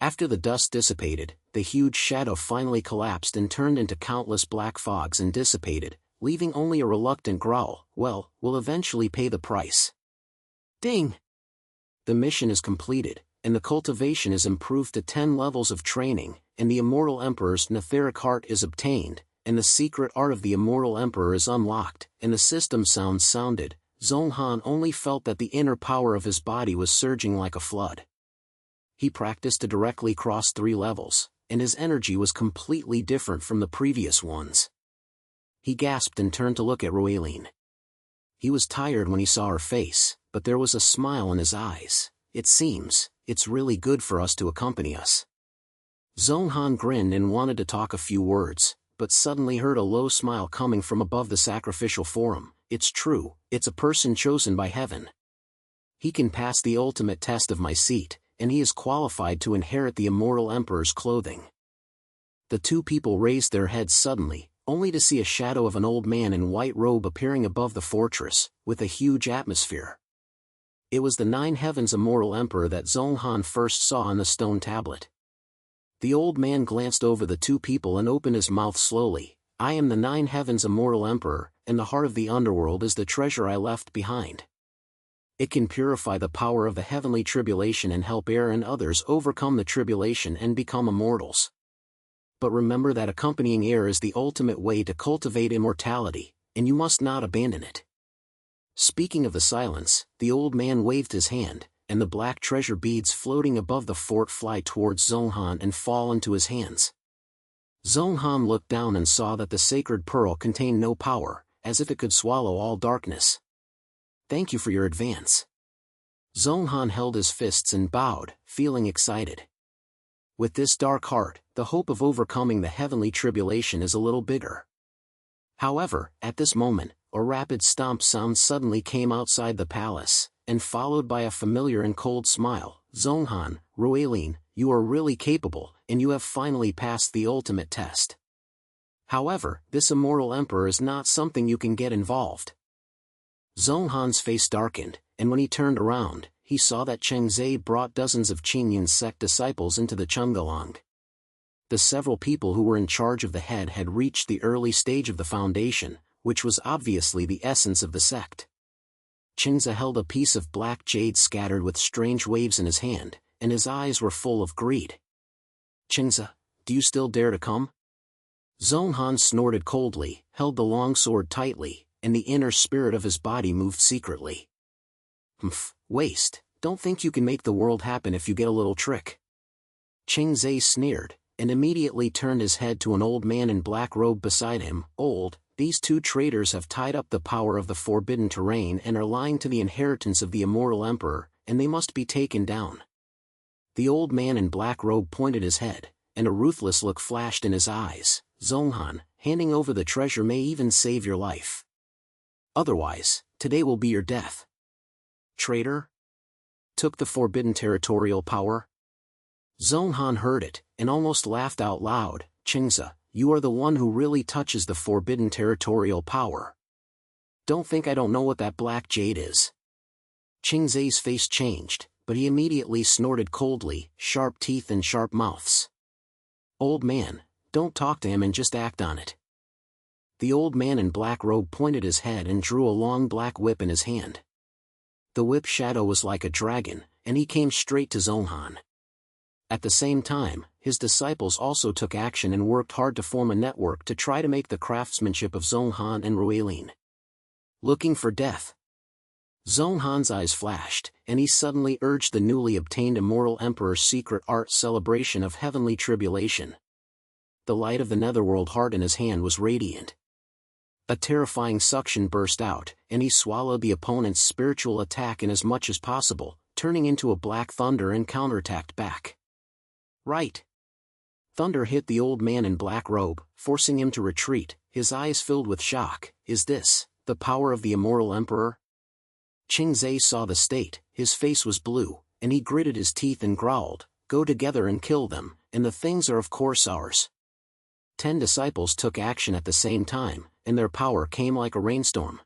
After the dust dissipated, the huge shadow finally collapsed and turned into countless black fogs and dissipated, leaving only a reluctant growl, "Well, we'll eventually pay the price." Ding! The mission is completed, and the cultivation is improved to 10 levels of training, and the Immortal Emperor's Netheric Heart is obtained, and the secret art of the Immortal Emperor is unlocked, and the system sounds sounded. Zong Han only felt that the inner power of his body was surging like a flood. He practiced to directly cross 3 levels, and his energy was completely different from the previous ones. He gasped and turned to look at Ruilin. He was tired when he saw her face, but there was a smile in his eyes. "It seems, it's really good for us to accompany us." Zong Han grinned and wanted to talk a few words, but suddenly heard a low smile coming from above the sacrificial forum. "It's true, it's a person chosen by heaven. He can pass the ultimate test of my seat, and he is qualified to inherit the Immortal Emperor's clothing." The two people raised their heads suddenly, only to see a shadow of an old man in white robe appearing above the fortress, with a huge atmosphere. It was the 9 Heavens Immortal Emperor that Zong Han first saw on the stone tablet. The old man glanced over the two people and opened his mouth slowly. "I am the 9 Heavens Immortal Emperor, and the heart of the underworld is the treasure I left behind. It can purify the power of the heavenly tribulation and help Air and others overcome the tribulation and become immortals. But remember that accompanying Air is the ultimate way to cultivate immortality, and you must not abandon it." Speaking of the silence, the old man waved his hand, and the black treasure beads floating above the fort fly towards Zong Han and fall into his hands. Zong Han looked down and saw that the sacred pearl contained no power, as if it could swallow all darkness. "Thank you for your advance." Zong Han held his fists and bowed, feeling excited. With this dark heart, the hope of overcoming the heavenly tribulation is a little bigger. However, at this moment, a rapid stomp sound suddenly came outside the palace, and followed by a familiar and cold smile. "Zong Han, Ruilin, you are really capable, and you have finally passed the ultimate test. However, this immortal emperor is not something you can get involved." Zong Han's face darkened, and when he turned around, he saw that Cheng Zhe brought dozens of Qingyun's sect disciples into the Chungalang. The several people who were in charge of the head had reached the early stage of the foundation, which was obviously the essence of the sect. Cheng Zhe held a piece of black jade scattered with strange waves in his hand, and his eyes were full of greed. "Cheng Zhe, do you still dare to come?" Zong Han snorted coldly, held the long sword tightly, and the inner spirit of his body moved secretly. "Humph, waste, don't think you can make the world happen if you get a little trick." Cheng Zhe sneered, and immediately turned his head to an old man in black robe beside him. "Old, these two traitors have tied up the power of the forbidden terrain and are lying to the inheritance of the immortal emperor, and they must be taken down." The old man in black robe pointed his head, and a ruthless look flashed in his eyes. "Zong Han, handing over the treasure may even save your life. Otherwise, today will be your death." "Traitor? Took the forbidden territorial power?" Zong Han heard it, and almost laughed out loud. "Cheng Zhe, you are the one who really touches the forbidden territorial power. Don't think I don't know what that black jade is." Cheng Zhe's face changed, but he immediately snorted coldly, sharp teeth and sharp mouths. "Old man, don't talk to him and just act on it." The old man in black robe pointed his head and drew a long black whip in his hand. The whip shadow was like a dragon, and he came straight to Zong Han. At the same time, his disciples also took action and worked hard to form a network to try to make the craftsmanship of Zong Han and Ruilin. "Looking for death?" Zong Han's eyes flashed, and he suddenly urged the newly obtained immortal emperor's secret art celebration of heavenly tribulation. The light of the netherworld heart in his hand was radiant. A terrifying suction burst out, and he swallowed the opponent's spiritual attack in as much as possible, turning into a black thunder and counterattacked back. "Right!" Thunder hit the old man in black robe, forcing him to retreat, his eyes filled with shock. "Is this the power of the immortal emperor?" Cheng Zhe saw the state, his face was blue, and he gritted his teeth and growled, "Go together and kill them, and the things are of course ours." 10 disciples took action at the same time, and their power came like a rainstorm.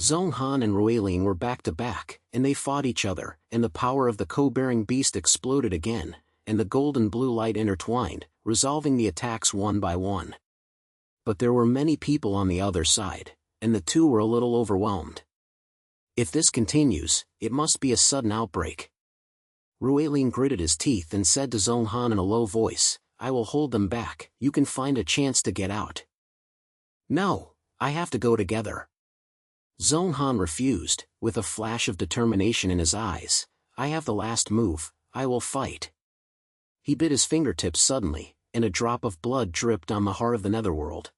Zong Han and Ruilin were back to back, and they fought each other, and the power of the co-bearing beast exploded again, and the golden blue light intertwined, resolving the attacks one by one. But there were many people on the other side, and the two were a little overwhelmed. "If this continues, it must be a sudden outbreak." Ruilin gritted his teeth and said to Zong Han in a low voice, "I will hold them back, you can find a chance to get out." "No, I have to go together." Zong Han refused, with a flash of determination in his eyes. "I have the last move, I will fight." He bit his fingertips suddenly, and a drop of blood dripped on the heart of the netherworld.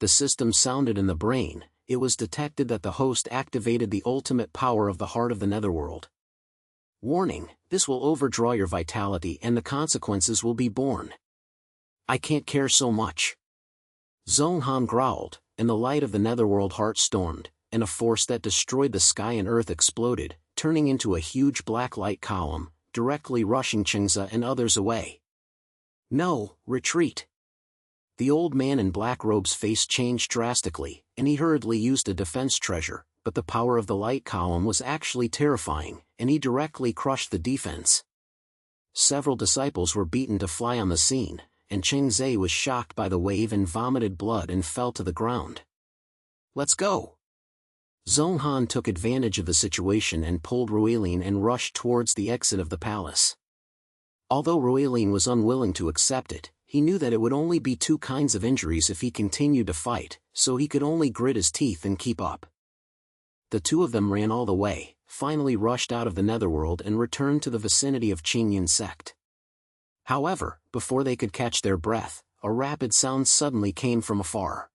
The system sounded in the brain. It was detected that the host activated the ultimate power of the heart of the netherworld. "Warning, this will overdraw your vitality and the consequences will be borne." "I can't care so much." Zong Han growled, and the light of the netherworld heart stormed, and a force that destroyed the sky and earth exploded, turning into a huge black light column, directly rushing Cheng Zhe and others away. "No, retreat." The old man in black robe's face changed drastically, and he hurriedly used a defense treasure, but the power of the light column was actually terrifying, and he directly crushed the defense. Several disciples were beaten to fly on the scene, and Cheng Zhe was shocked by the wave and vomited blood and fell to the ground. "Let's go!" Zong Han took advantage of the situation and pulled Ruilin and rushed towards the exit of the palace. Although Ruilin was unwilling to accept it, he knew that it would only be 2 kinds of injuries if he continued to fight, so he could only grit his teeth and keep up. The two of them ran all the way, finally rushed out of the netherworld and returned to the vicinity of Qingyun sect. However, before they could catch their breath, a rapid sound suddenly came from afar.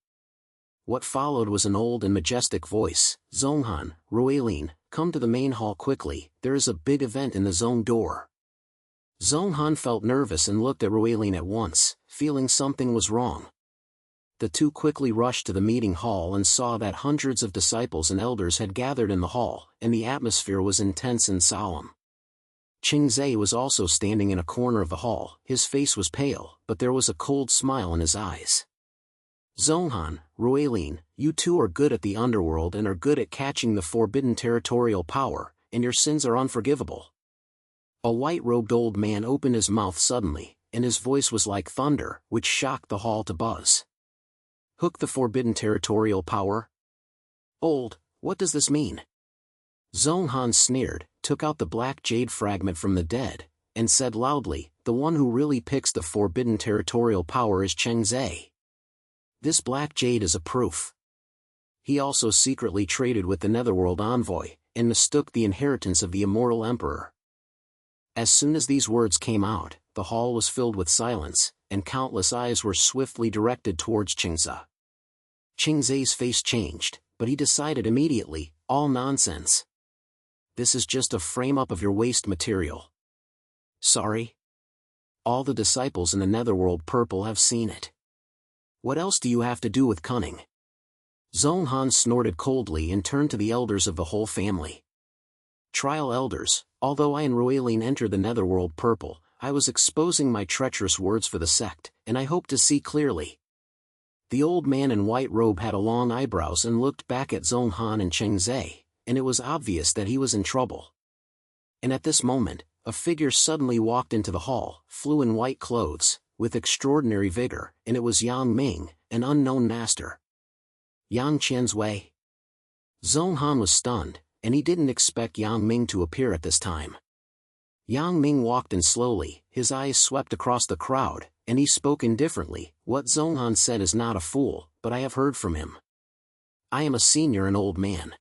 What followed was an old and majestic voice. "Zong Han, Ruilin, come to the main hall quickly, there is a big event in the zone door." Zong Han felt nervous and looked at Ruilin at once, feeling something was wrong. the two quickly rushed to the meeting hall and saw that hundreds of disciples and elders had gathered in the hall, and the atmosphere was intense and solemn. Qingzhe was also standing in a corner of the hall. His face was pale, but there was a cold smile in his eyes. Zong Han, Ruilin, you two are good at the underworld and are good at catching the forbidden territorial power, and your sins are unforgivable. A white-robed old man opened his mouth suddenly, and his voice was like thunder, which shocked the hall to buzz. Hook the forbidden territorial power? Old, what does this mean? Zong Han sneered, took out the black jade fragment from the dead, and said loudly, the one who really picks the forbidden territorial power is Qingzhe. This black jade is a proof. He also secretly traded with the Netherworld envoy, and mistook the inheritance of the immortal emperor. As soon as these words came out, the hall was filled with silence, and countless eyes were swiftly directed towards Qingzhe. Qingzhe's face changed, but he decided immediately, all nonsense. This is just a frame-up of your waste material. Sorry? All the disciples in the Netherworld Purple have seen it. What else do you have to do with cunning? Zong Han snorted coldly and turned to the elders of the whole family. Trial elders, although I and Ruilin entered the Netherworld Purple, I was exposing my treacherous words for the sect, and I hope to see clearly. The old man in white robe had long eyebrows and looked back at Zong Han and Qingzhe, and it was obvious that he was in trouble. And at this moment, a figure suddenly walked into the hall, flew in white clothes, with extraordinary vigor, and it was Yang Ming, an unknown master. Yang Qian's way? Zong Han was stunned, and he didn't expect Yang Ming to appear at this time. Yang Ming walked in slowly, his eyes swept across the crowd, and he spoke indifferently. What Zong Han said is not a fool, but I have heard from him. I am a senior and old man.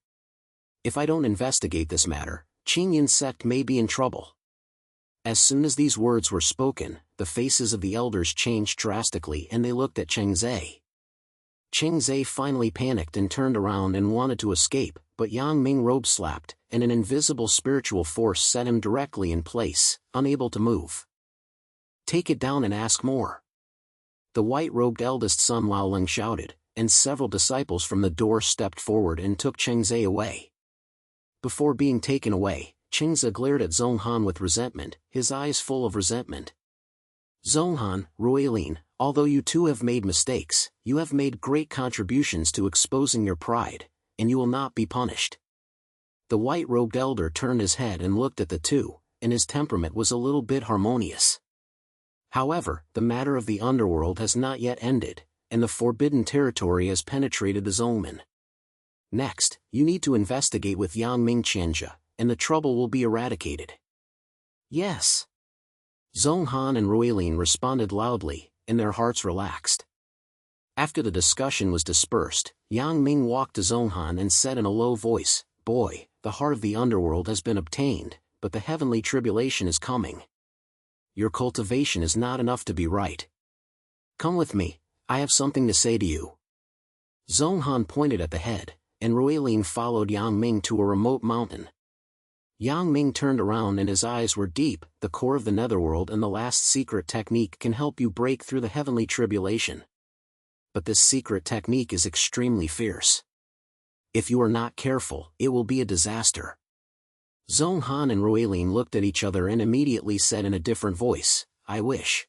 If I don't investigate this matter, Qingyin's sect may be in trouble. As soon as these words were spoken, the faces of the elders changed drastically and they looked at Qingzhe. Qingzhe finally panicked and turned around and wanted to escape, but Yang Ming robe slapped, and an invisible spiritual force set him directly in place, unable to move. Take it down and ask more. The white-robed eldest son Laoling shouted, and several disciples from the door stepped forward and took Qingzhe away. Before being taken away, Qingzhe glared at Zong Han with resentment, his eyes full of resentment. Zong Han, Ruilin, although you two have made mistakes, you have made great contributions to exposing your pride, and you will not be punished. The white-robed elder turned his head and looked at the two, and his temperament was a little bit harmonious. However, the matter of the underworld has not yet ended, and the forbidden territory has penetrated the Zongmen. Next, you need to investigate with Yang Ming Qianjia, and the trouble will be eradicated. Yes. Zong Han and Ruilin responded loudly, and their hearts relaxed. After the discussion was dispersed, Yang Ming walked to Zong Han and said in a low voice, "Boy, the heart of the underworld has been obtained, but the heavenly tribulation is coming. Your cultivation is not enough to be right. Come with me, I have something to say to you." Zong Han pointed at the head, and Ruilin followed Yang Ming to a remote mountain. Yang Ming turned around and his eyes were deep. The core of the netherworld and the last secret technique can help you break through the heavenly tribulation. But this secret technique is extremely fierce. If you are not careful, it will be a disaster. Zong Han and Ruilin looked at each other and immediately said in a different voice, "I wish."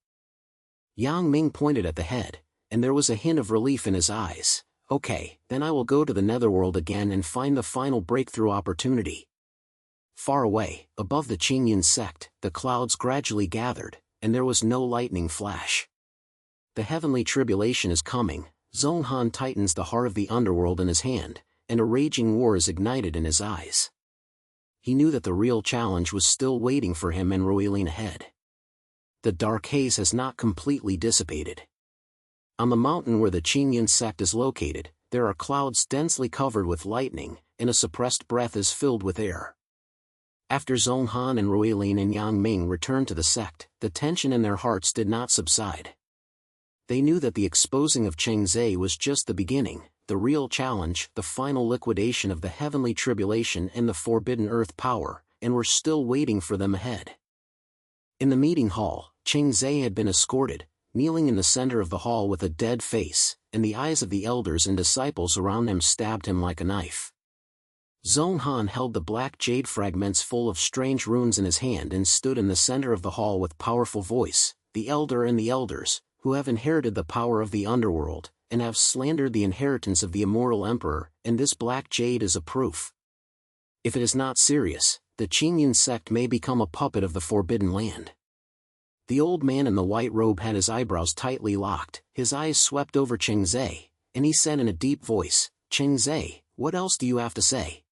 Yang Ming pointed at the head, and there was a hint of relief in his eyes. "Okay, then I will go to the netherworld again and find the final breakthrough opportunity." Far away, above the Qingyin sect, the clouds gradually gathered, and there was no lightning flash. The heavenly tribulation is coming. Zong Han tightens the heart of the underworld in his hand, and a raging war is ignited in his eyes. He knew that the real challenge was still waiting for him and Ruilin ahead. The dark haze has not completely dissipated. On the mountain where the Qingyin sect is located, there are clouds densely covered with lightning, and a suppressed breath is filled with air. After Zong Han and Ruilin and Yang Ming returned to the sect, the tension in their hearts did not subside. They knew that the exposing of Qingzhe was just the beginning, the real challenge, the final liquidation of the heavenly tribulation and the forbidden earth power, and were still waiting for them ahead. In the meeting hall, Qingzhe had been escorted, kneeling in the center of the hall with a dead face, and the eyes of the elders and disciples around him stabbed him like a knife. Zong Han held the black jade fragments full of strange runes in his hand and stood in the center of the hall with powerful voice. The elder and the elders, who have inherited the power of the underworld, and have slandered the inheritance of the immortal emperor, and this black jade is a proof. If it is not serious, the Qingyan sect may become a puppet of the Forbidden Land. The old man in the white robe had his eyebrows tightly locked, his eyes swept over Chengze, and he said in a deep voice, "Chengze, what else do you have to say?"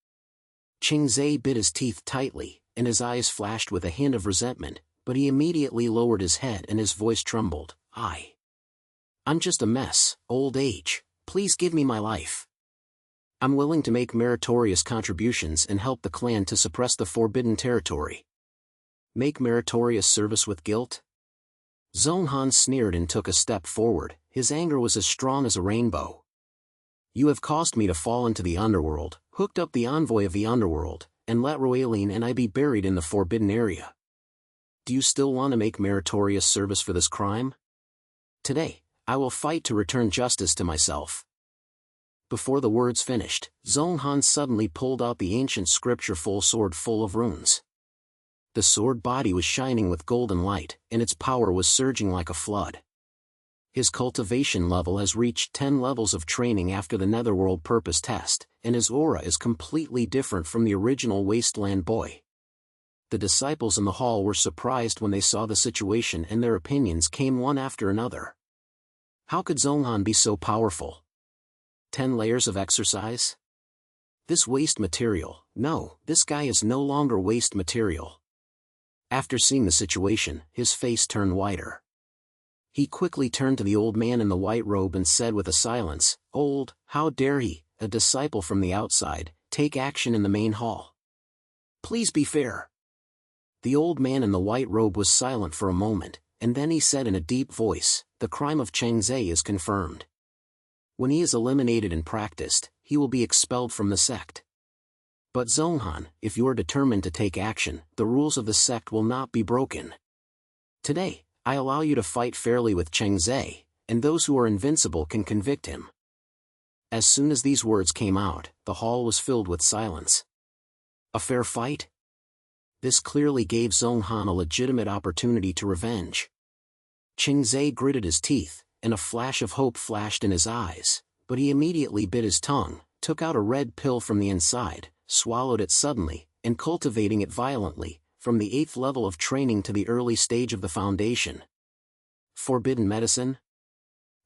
Chengze bit his teeth tightly, and his eyes flashed with a hint of resentment, but he immediately lowered his head and his voice trembled. I'm just a mess, old age, please give me my life. I'm willing to make meritorious contributions and help the clan to suppress the forbidden territory. Make meritorious service with guilt? Zong Han sneered and took a step forward, his anger was as strong as a rainbow. You have caused me to fall into the underworld, hooked up the envoy of the underworld, and let Roaline and I be buried in the forbidden area. Do you still want to make meritorious service for this crime? Today, I will fight to return justice to myself. Before the words finished, Zong Han suddenly pulled out the ancient scripture full sword full of runes. The sword body was shining with golden light, and its power was surging like a flood. His cultivation level has reached 10 levels of training after the Netherworld purpose test, and his aura is completely different from the original Wasteland boy. The disciples in the hall were surprised when they saw the situation, and their opinions came one after another. How could Zong Han be so powerful? 10 layers of exercise? This waste material, no, this guy is no longer waste material. After seeing the situation, his face turned whiter. He quickly turned to the old man in the white robe and said with a silence, "Old, how dare he, a disciple from the outside, take action in the main hall? Please be fair." The old man in the white robe was silent for a moment, and then he said in a deep voice, "The crime of Chengze is confirmed. When he is eliminated and practiced, he will be expelled from the sect. But Zong Han, if you are determined to take action, the rules of the sect will not be broken. Today, I allow you to fight fairly with Chengze, and those who are invincible can convict him." As soon as these words came out, the hall was filled with silence. A fair fight? This clearly gave Zong Han a legitimate opportunity to revenge. Chengze gritted his teeth, and a flash of hope flashed in his eyes, but he immediately bit his tongue, took out a red pill from the inside, swallowed it suddenly, and cultivating it violently, from the 8th level of training to the early stage of the foundation. Forbidden medicine?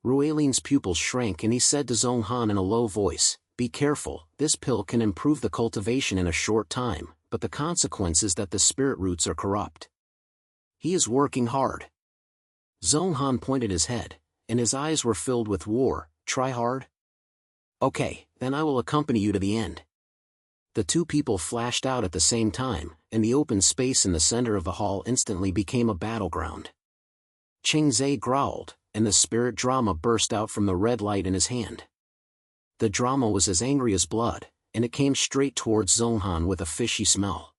Roaline's pupils shrank and he said to Zong Han in a low voice, "Be careful, this pill can improve the cultivation in a short time, but the consequence is that the spirit roots are corrupt." He is working hard. Zong Han pointed his head, and his eyes were filled with war. Try hard? Okay, then I will accompany you to the end. The two people flashed out at the same time, and the open space in the center of the hall instantly became a battleground. Chengze growled, and the spirit drama burst out from the red light in his hand. The drama was as angry as blood, and it came straight towards Zong Han with a fishy smell.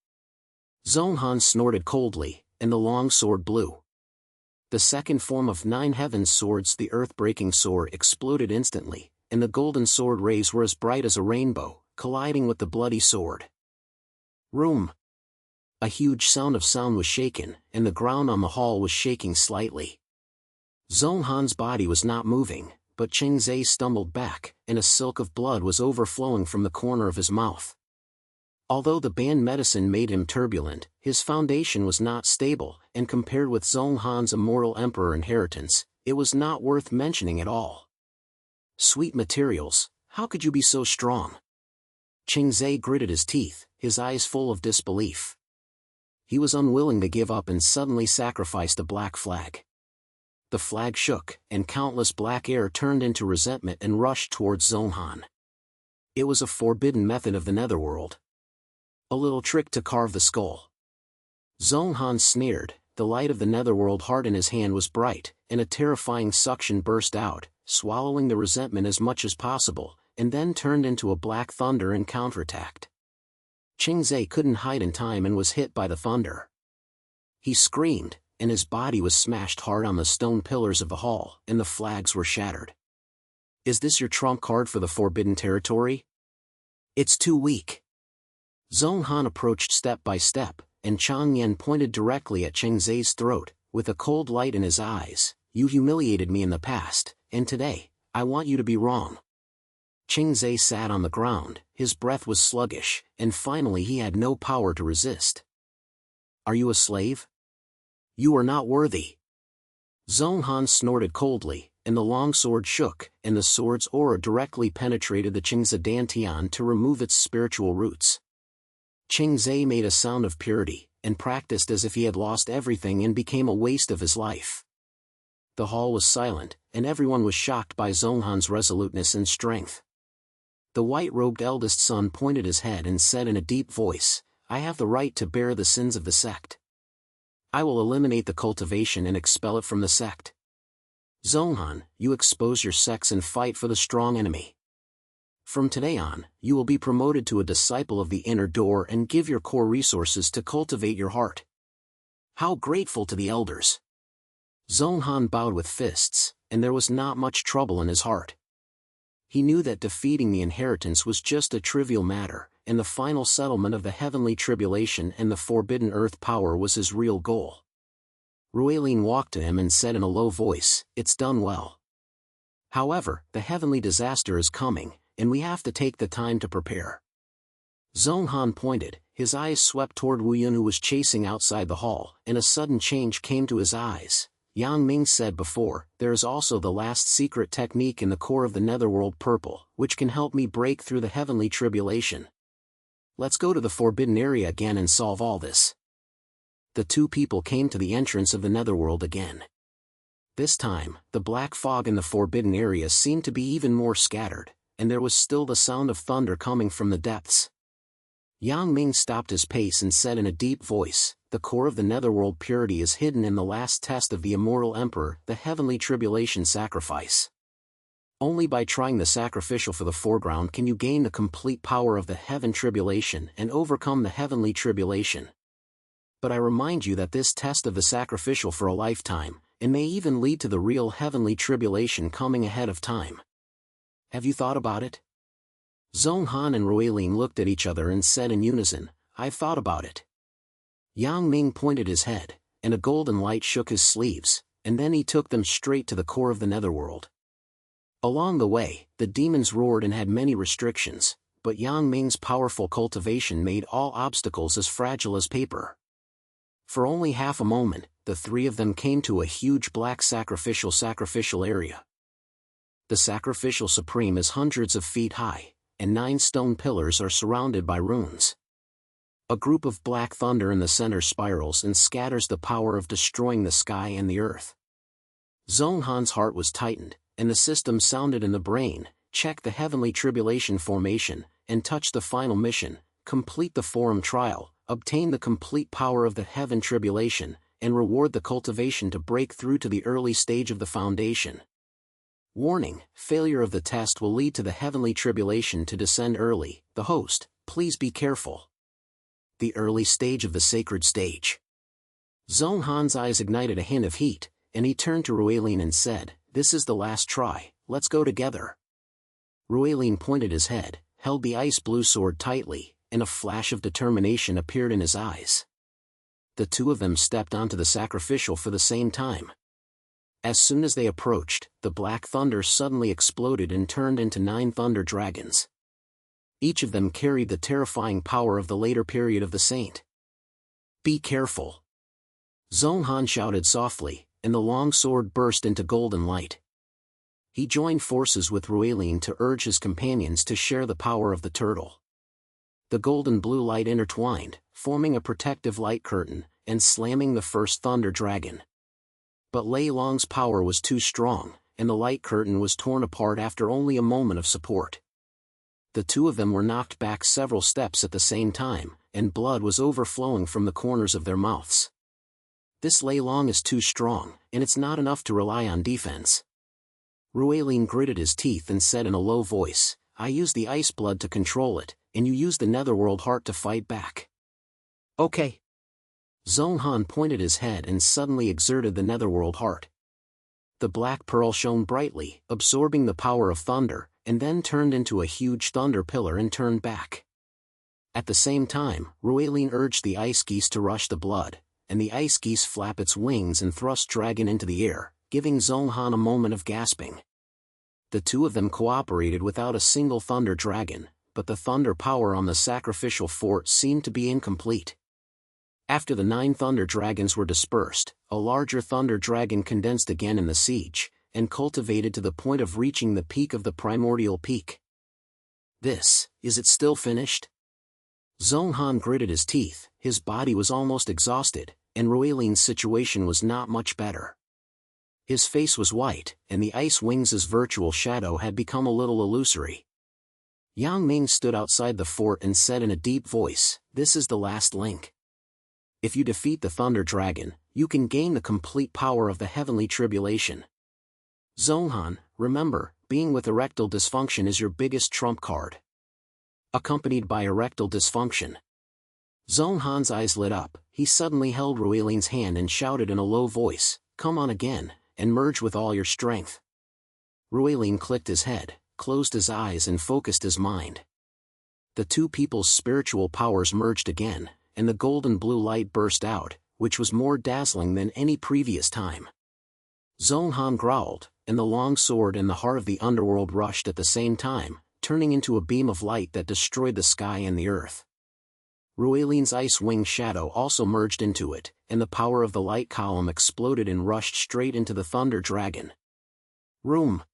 Zong Han snorted coldly, and the long sword blew. The second form of Nine Heavens swords, the earth-breaking sword, exploded instantly, and the golden sword rays were as bright as a rainbow, colliding with the bloody sword. Room! A huge sound was shaken, and the ground on the hall was shaking slightly. Zong Han's body was not moving, but Chengze stumbled back, and a silk of blood was overflowing from the corner of his mouth. Although the banned medicine made him turbulent, his foundation was not stable, and compared with Zong Han's immortal emperor inheritance, it was not worth mentioning at all. Sweet materials, how could you be so strong? Chengze gritted his teeth, his eyes full of disbelief. He was unwilling to give up and suddenly sacrificed a black flag. The flag shook, and countless black air turned into resentment and rushed towards Zong Han. It was a forbidden method of the Netherworld. A little trick to carve the skull. Zong Han sneered, the light of the Netherworld heart in his hand was bright, and a terrifying suction burst out, swallowing the resentment as much as possible, and then turned into a black thunder and counterattacked. Chengze couldn't hide in time and was hit by the thunder. He screamed, and his body was smashed hard on the stone pillars of the hall, and the flags were shattered. Is this your trump card for the forbidden territory? It's too weak. Zong Han approached step by step, and Chang Yen pointed directly at Cheng Zai's throat, with a cold light in his eyes. You humiliated me in the past, and today, I want you to be wrong. Cheng Zai sat on the ground, his breath was sluggish, and finally he had no power to resist. Are you a slave? You are not worthy. Zong Han snorted coldly, and the long sword shook, and the sword's aura directly penetrated the Qingzi Dantian to remove its spiritual roots. Cheng Zai made a sound of purity, and practiced as if he had lost everything and became a waste of his life. The hall was silent, and everyone was shocked by Zong Han's resoluteness and strength. The white-robed eldest son pointed his head and said in a deep voice, I have the right to bear the sins of the sect. I will eliminate the cultivation and expel it from the sect. Zong Han, you expose your sects and fight for the strong enemy. From today on, you will be promoted to a disciple of the inner door and give your core resources to cultivate your heart. How grateful to the elders! Zong Han bowed with fists, and there was not much trouble in his heart. He knew that defeating the inheritance was just a trivial matter, and the final settlement of the heavenly tribulation and the forbidden earth power was his real goal. Ruilin walked to him and said in a low voice, It's done well. However, the heavenly disaster is coming, and we have to take the time to prepare. Zong Han pointed, his eyes swept toward Wu Yun, who was chasing outside the hall, and a sudden change came to his eyes. Yang Ming said before, there is also the last secret technique in the core of the netherworld purple, which can help me break through the heavenly tribulation. Let's go to the forbidden area again and solve all this. The two people came to the entrance of the netherworld again. This time, the black fog in the forbidden area seemed to be even more scattered, and there was still the sound of thunder coming from the depths. Yang Ming stopped his pace and said in a deep voice, the core of the netherworld purity is hidden in the last test of the immortal emperor, the heavenly tribulation sacrifice. Only by trying the sacrificial for the foreground can you gain the complete power of the heaven tribulation and overcome the heavenly tribulation. But I remind you that this test of the sacrificial for a lifetime, and may even lead to the real heavenly tribulation coming ahead of time. Have you thought about it? Zong Han and Ruilin looked at each other and said in unison, I've thought about it. Yang Ming pointed his head, and a golden light shook his sleeves, and then he took them straight to the core of the netherworld. Along the way, the demons roared and had many restrictions, but Yang Ming's powerful cultivation made all obstacles as fragile as paper. For only half a moment, the three of them came to a huge black sacrificial area. The sacrificial supreme is hundreds of feet high, and 9 stone pillars are surrounded by runes. A group of black thunder in the center spirals and scatters the power of destroying the sky and the earth. Zong Han's heart was tightened, and the system sounded in the brain, check the heavenly tribulation formation, and touch the final mission, complete the forum trial, obtain the complete power of the heaven tribulation, and reward the cultivation to break through to the early stage of the foundation. Warning, failure of the test will lead to the heavenly tribulation to descend early. The host, please be careful. The early stage of the sacred stage. Zong Han's eyes ignited a hint of heat, and he turned to Ruilin and said, This is the last try, let's go together. Ruilin pointed his head, held the ice blue sword tightly, and a flash of determination appeared in his eyes. The two of them stepped onto the sacrificial for the same time. As soon as they approached, the black thunder suddenly exploded and turned into 9 thunder dragons. Each of them carried the terrifying power of the later period of the saint. Be careful. Zong Han shouted softly, and the long sword burst into golden light. He joined forces with Ruilin to urge his companions to share the power of the turtle. The golden blue light intertwined, forming a protective light curtain, and slamming the first thunder dragon. But Lei Long's power was too strong, and the light curtain was torn apart after only a moment of support. The two of them were knocked back several steps at the same time, and blood was overflowing from the corners of their mouths. This Lei Long is too strong, and it's not enough to rely on defense. Ruilin gritted his teeth and said in a low voice, I use the ice blood to control it, and you use the netherworld heart to fight back. Okay. Zong Han pointed his head and suddenly exerted the netherworld heart. The black pearl shone brightly, absorbing the power of thunder, and then turned into a huge thunder pillar and turned back. At the same time, Rualine urged the ice geese to rush the blood, and the ice geese flap its wings and thrust dragon into the air, giving Zong Han a moment of gasping. The two of them cooperated without a single thunder dragon, but the thunder power on the sacrificial fort seemed to be incomplete. After the 9 thunder dragons were dispersed, a larger thunder dragon condensed again in the siege, and cultivated to the point of reaching the peak of the primordial peak. Is it still finished? Zong Han gritted his teeth, his body was almost exhausted, and Rualine's situation was not much better. His face was white, and the ice wings' virtual shadow had become a little illusory. Yang Ming stood outside the fort and said in a deep voice, "This is the last link. If you defeat the Thunder Dragon, you can gain the complete power of the heavenly tribulation. Zong Han, remember, being with erectile dysfunction is your biggest trump card." Accompanied by erectile dysfunction. Zong Han's eyes lit up, he suddenly held Rualine's hand and shouted in a low voice, "Come on again, and merge with all your strength." Rualine clicked his head, closed his eyes and focused his mind. The two people's spiritual powers merged again, and the golden blue light burst out, which was more dazzling than any previous time. Zong Han growled, and the long sword and the heart of the underworld rushed at the same time, turning into a beam of light that destroyed the sky and the earth. Rualine's ice wing shadow also merged into it, and the power of the light column exploded and rushed straight into the Thunder Dragon. Room!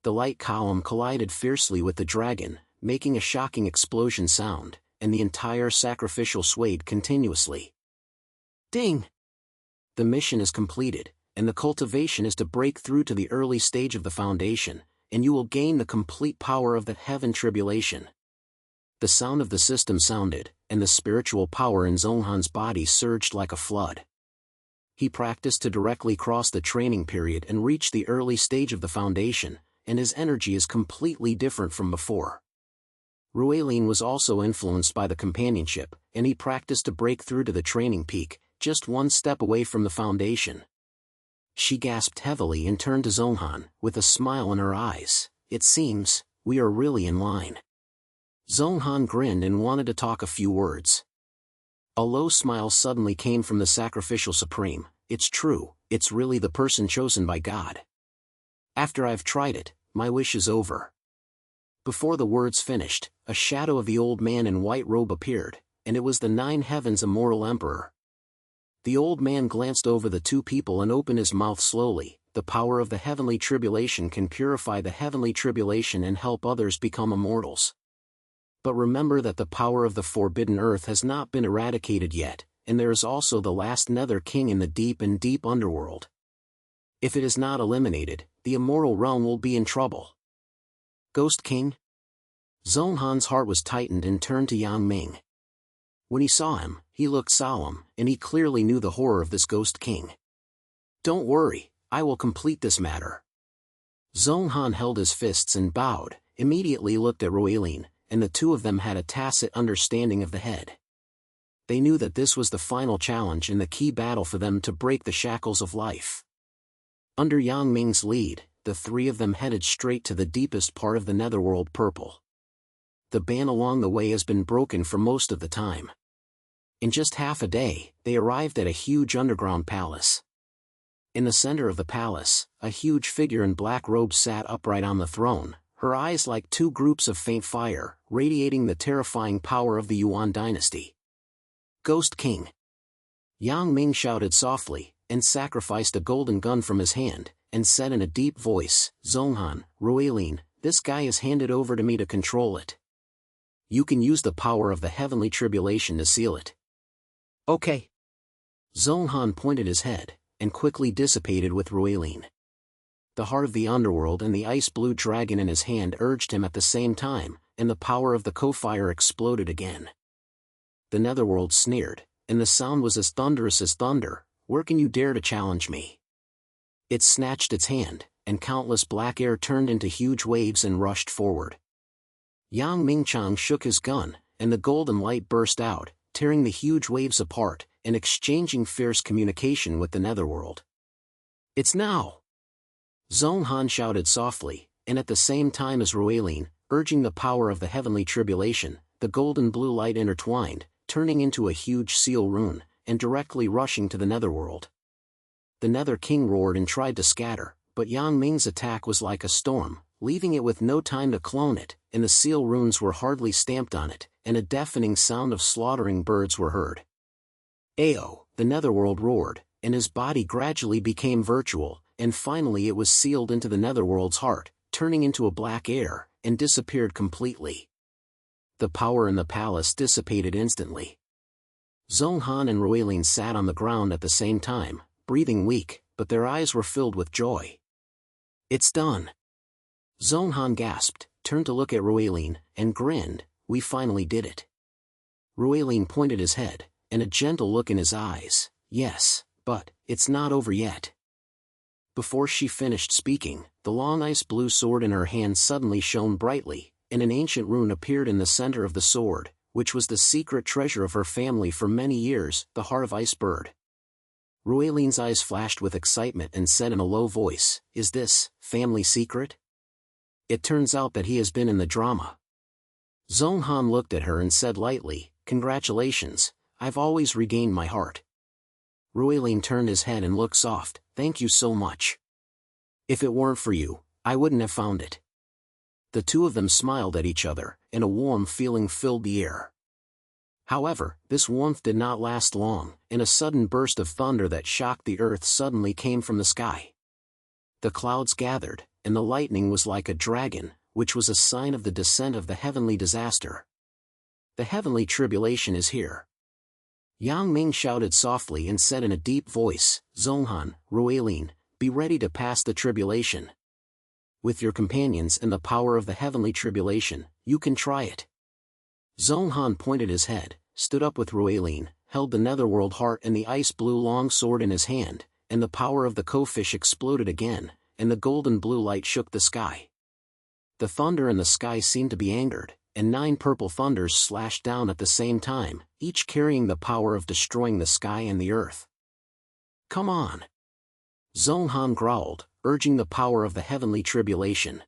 The light column collided fiercely with the dragon, making a shocking explosion sound, and the entire sacrificial swayed continuously. Ding! The mission is completed, and the cultivation is to break through to the early stage of the foundation, and you will gain the complete power of the heaven tribulation. The sound of the system sounded, and the spiritual power in Zong Han's body surged like a flood. He practiced to directly cross the training period and reach the early stage of the foundation, and his energy is completely different from before. Rualine was also influenced by the companionship, and he practiced to break through to the training peak, just one step away from the foundation. She gasped heavily and turned to Zong Han, with a smile in her eyes. "It seems, we are really in line." Zong Han grinned and wanted to talk a few words. A low smile suddenly came from the sacrificial supreme. "It's true, it's really the person chosen by God. After I've tried it, my wish is over." Before the words finished, a shadow of the old man in white robe appeared, and it was the Nine Heavens Immortal Emperor. The old man glanced over the two people and opened his mouth slowly. "The power of the heavenly tribulation can purify the heavenly tribulation and help others become immortals. But remember that the power of the forbidden earth has not been eradicated yet, and there is also the last Nether King in the deep and deep underworld. If it is not eliminated, the immortal realm will be in trouble." Ghost King? Zong Han's heart was tightened and turned to Yang Ming. When he saw him, he looked solemn, and he clearly knew the horror of this Ghost King. "Don't worry, I will complete this matter." Zong Han held his fists and bowed, immediately looked at Rualine, and the two of them had a tacit understanding of the head. They knew that this was the final challenge and the key battle for them to break the shackles of life. Under Yang Ming's lead, the three of them headed straight to the deepest part of the netherworld purple. The ban along the way has been broken for most of the time. In just half a day, they arrived at a huge underground palace. In the center of the palace, a huge figure in black robes sat upright on the throne, her eyes like two groups of faint fire, radiating the terrifying power of the Yuan dynasty. "Ghost King!" Yang Ming shouted softly, and sacrificed a golden gun from his hand, and said in a deep voice, "Zong Han, Rualine, this guy is handed over to me to control it. You can use the power of the heavenly tribulation to seal it." "Okay." Zong Han pointed his head, and quickly dissipated with Rualine. The heart of the underworld and the ice-blue dragon in his hand urged him at the same time, and the power of the co-fire exploded again. The netherworld sneered, and the sound was as thunderous as thunder. "Where can you dare to challenge me?" It snatched its hand, and countless black air turned into huge waves and rushed forward. Yang Mingchang shook his gun, and the golden light burst out, tearing the huge waves apart, and exchanging fierce communication with the netherworld. "It's now!" Zong Han shouted softly, and at the same time as Ruelin, urging the power of the heavenly tribulation, the golden blue light intertwined, turning into a huge seal rune, and directly rushing to the netherworld. The Nether King roared and tried to scatter, but Yang Ming's attack was like a storm, leaving it with no time to clone it, and the seal runes were hardly stamped on it, and a deafening sound of slaughtering birds were heard. Ayo, the netherworld roared, and his body gradually became virtual, and finally it was sealed into the netherworld's heart, turning into a black air, and disappeared completely. The power in the palace dissipated instantly. Zong Han and Ruelin sat on the ground at the same time, breathing weak, but their eyes were filled with joy. "It's done." Zong Han gasped, turned to look at Ruelin, and grinned. "We finally did it." Ruelin pointed his head, and a gentle look in his eyes. "Yes, but it's not over yet." Before she finished speaking, the long ice blue sword in her hand suddenly shone brightly, and an ancient rune appeared in the center of the sword, which was the secret treasure of her family for many years, the Heart of Ice Bird. Ruelin's eyes flashed with excitement and said in a low voice, "Is this family secret?" "It turns out that he has been in the drama." Zong Han looked at her and said lightly, "Congratulations, I've always regained my heart." Ruelin turned his head and looked soft. "Thank you so much. If it weren't for you, I wouldn't have found it." The two of them smiled at each other, and a warm feeling filled the air. However, this warmth did not last long, and a sudden burst of thunder that shocked the earth suddenly came from the sky. The clouds gathered, and the lightning was like a dragon, which was a sign of the descent of the heavenly disaster. "The heavenly tribulation is here." Yang Ming shouted softly and said in a deep voice, "Zong Han, Ruelin, be ready to pass the tribulation. With your companions and the power of the heavenly tribulation, you can try it." Zong Han pointed his head, stood up with Ruelin, held the netherworld heart and the ice blue long sword in his hand, and the power of the co-fish exploded again, and the golden blue light shook the sky. The thunder in the sky seemed to be angered, and 9 purple thunders slashed down at the same time, each carrying the power of destroying the sky and the earth. "Come on!" Zong Han growled, urging the power of the heavenly tribulation.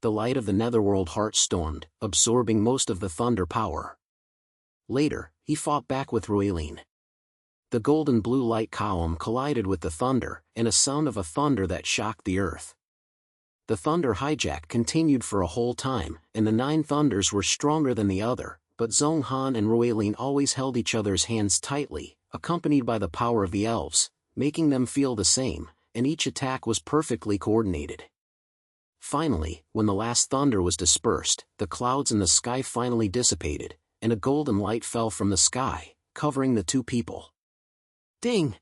The light of the netherworld heart stormed, absorbing most of the thunder power. Later, he fought back with Ruelin. The golden blue light column collided with the thunder, and a sound of a thunder that shocked the earth. The thunder hijack continued for a whole time, and the 9 thunders were stronger than the other, but Zong Han and Ruelin always held each other's hands tightly, accompanied by the power of the elves, making them feel the same, and each attack was perfectly coordinated. Finally, when the last thunder was dispersed, the clouds in the sky finally dissipated, and a golden light fell from the sky, covering the two people. Ding!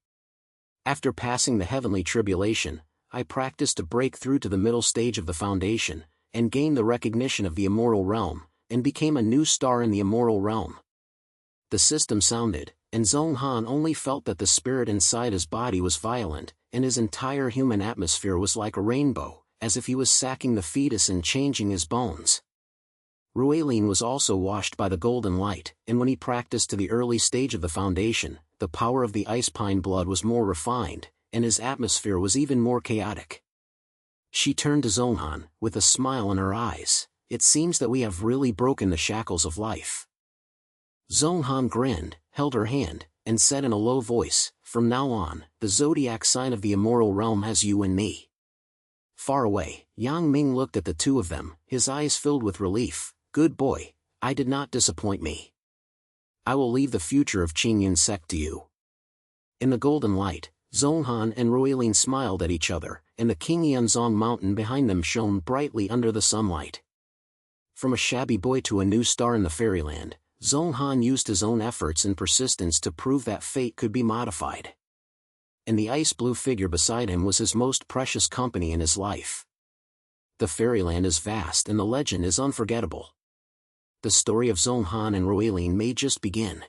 After passing the heavenly tribulation, I practiced to break through to the middle stage of the foundation, and gain the recognition of the immortal realm, and became a new star in the immortal realm. The system sounded, and Zong Han only felt that the spirit inside his body was violent, and his entire human atmosphere was like a rainbow, as if he was sacking the fetus and changing his bones. Ruelin was also washed by the golden light, and when he practiced to the early stage of the foundation, the power of the ice pine blood was more refined, and his atmosphere was even more chaotic. She turned to Zong Han, with a smile in her eyes. "It seems that we have really broken the shackles of life." Zong Han grinned, held her hand, and said in a low voice, "From now on, the zodiac sign of the immortal realm has you and me." Far away, Yang Ming looked at the two of them, his eyes filled with relief. "Good boy, I did not disappoint me. I will leave the future of Qingyun's sect to you." In the golden light, Zong Han and Ruelin smiled at each other, and the Qingyanzong mountain behind them shone brightly under the sunlight. From a shabby boy to a new star in the fairyland, Zong Han used his own efforts and persistence to prove that fate could be modified. And the ice-blue figure beside him was his most precious company in his life. The fairyland is vast and the legend is unforgettable. The story of Zong Han and Ruelin may just begin.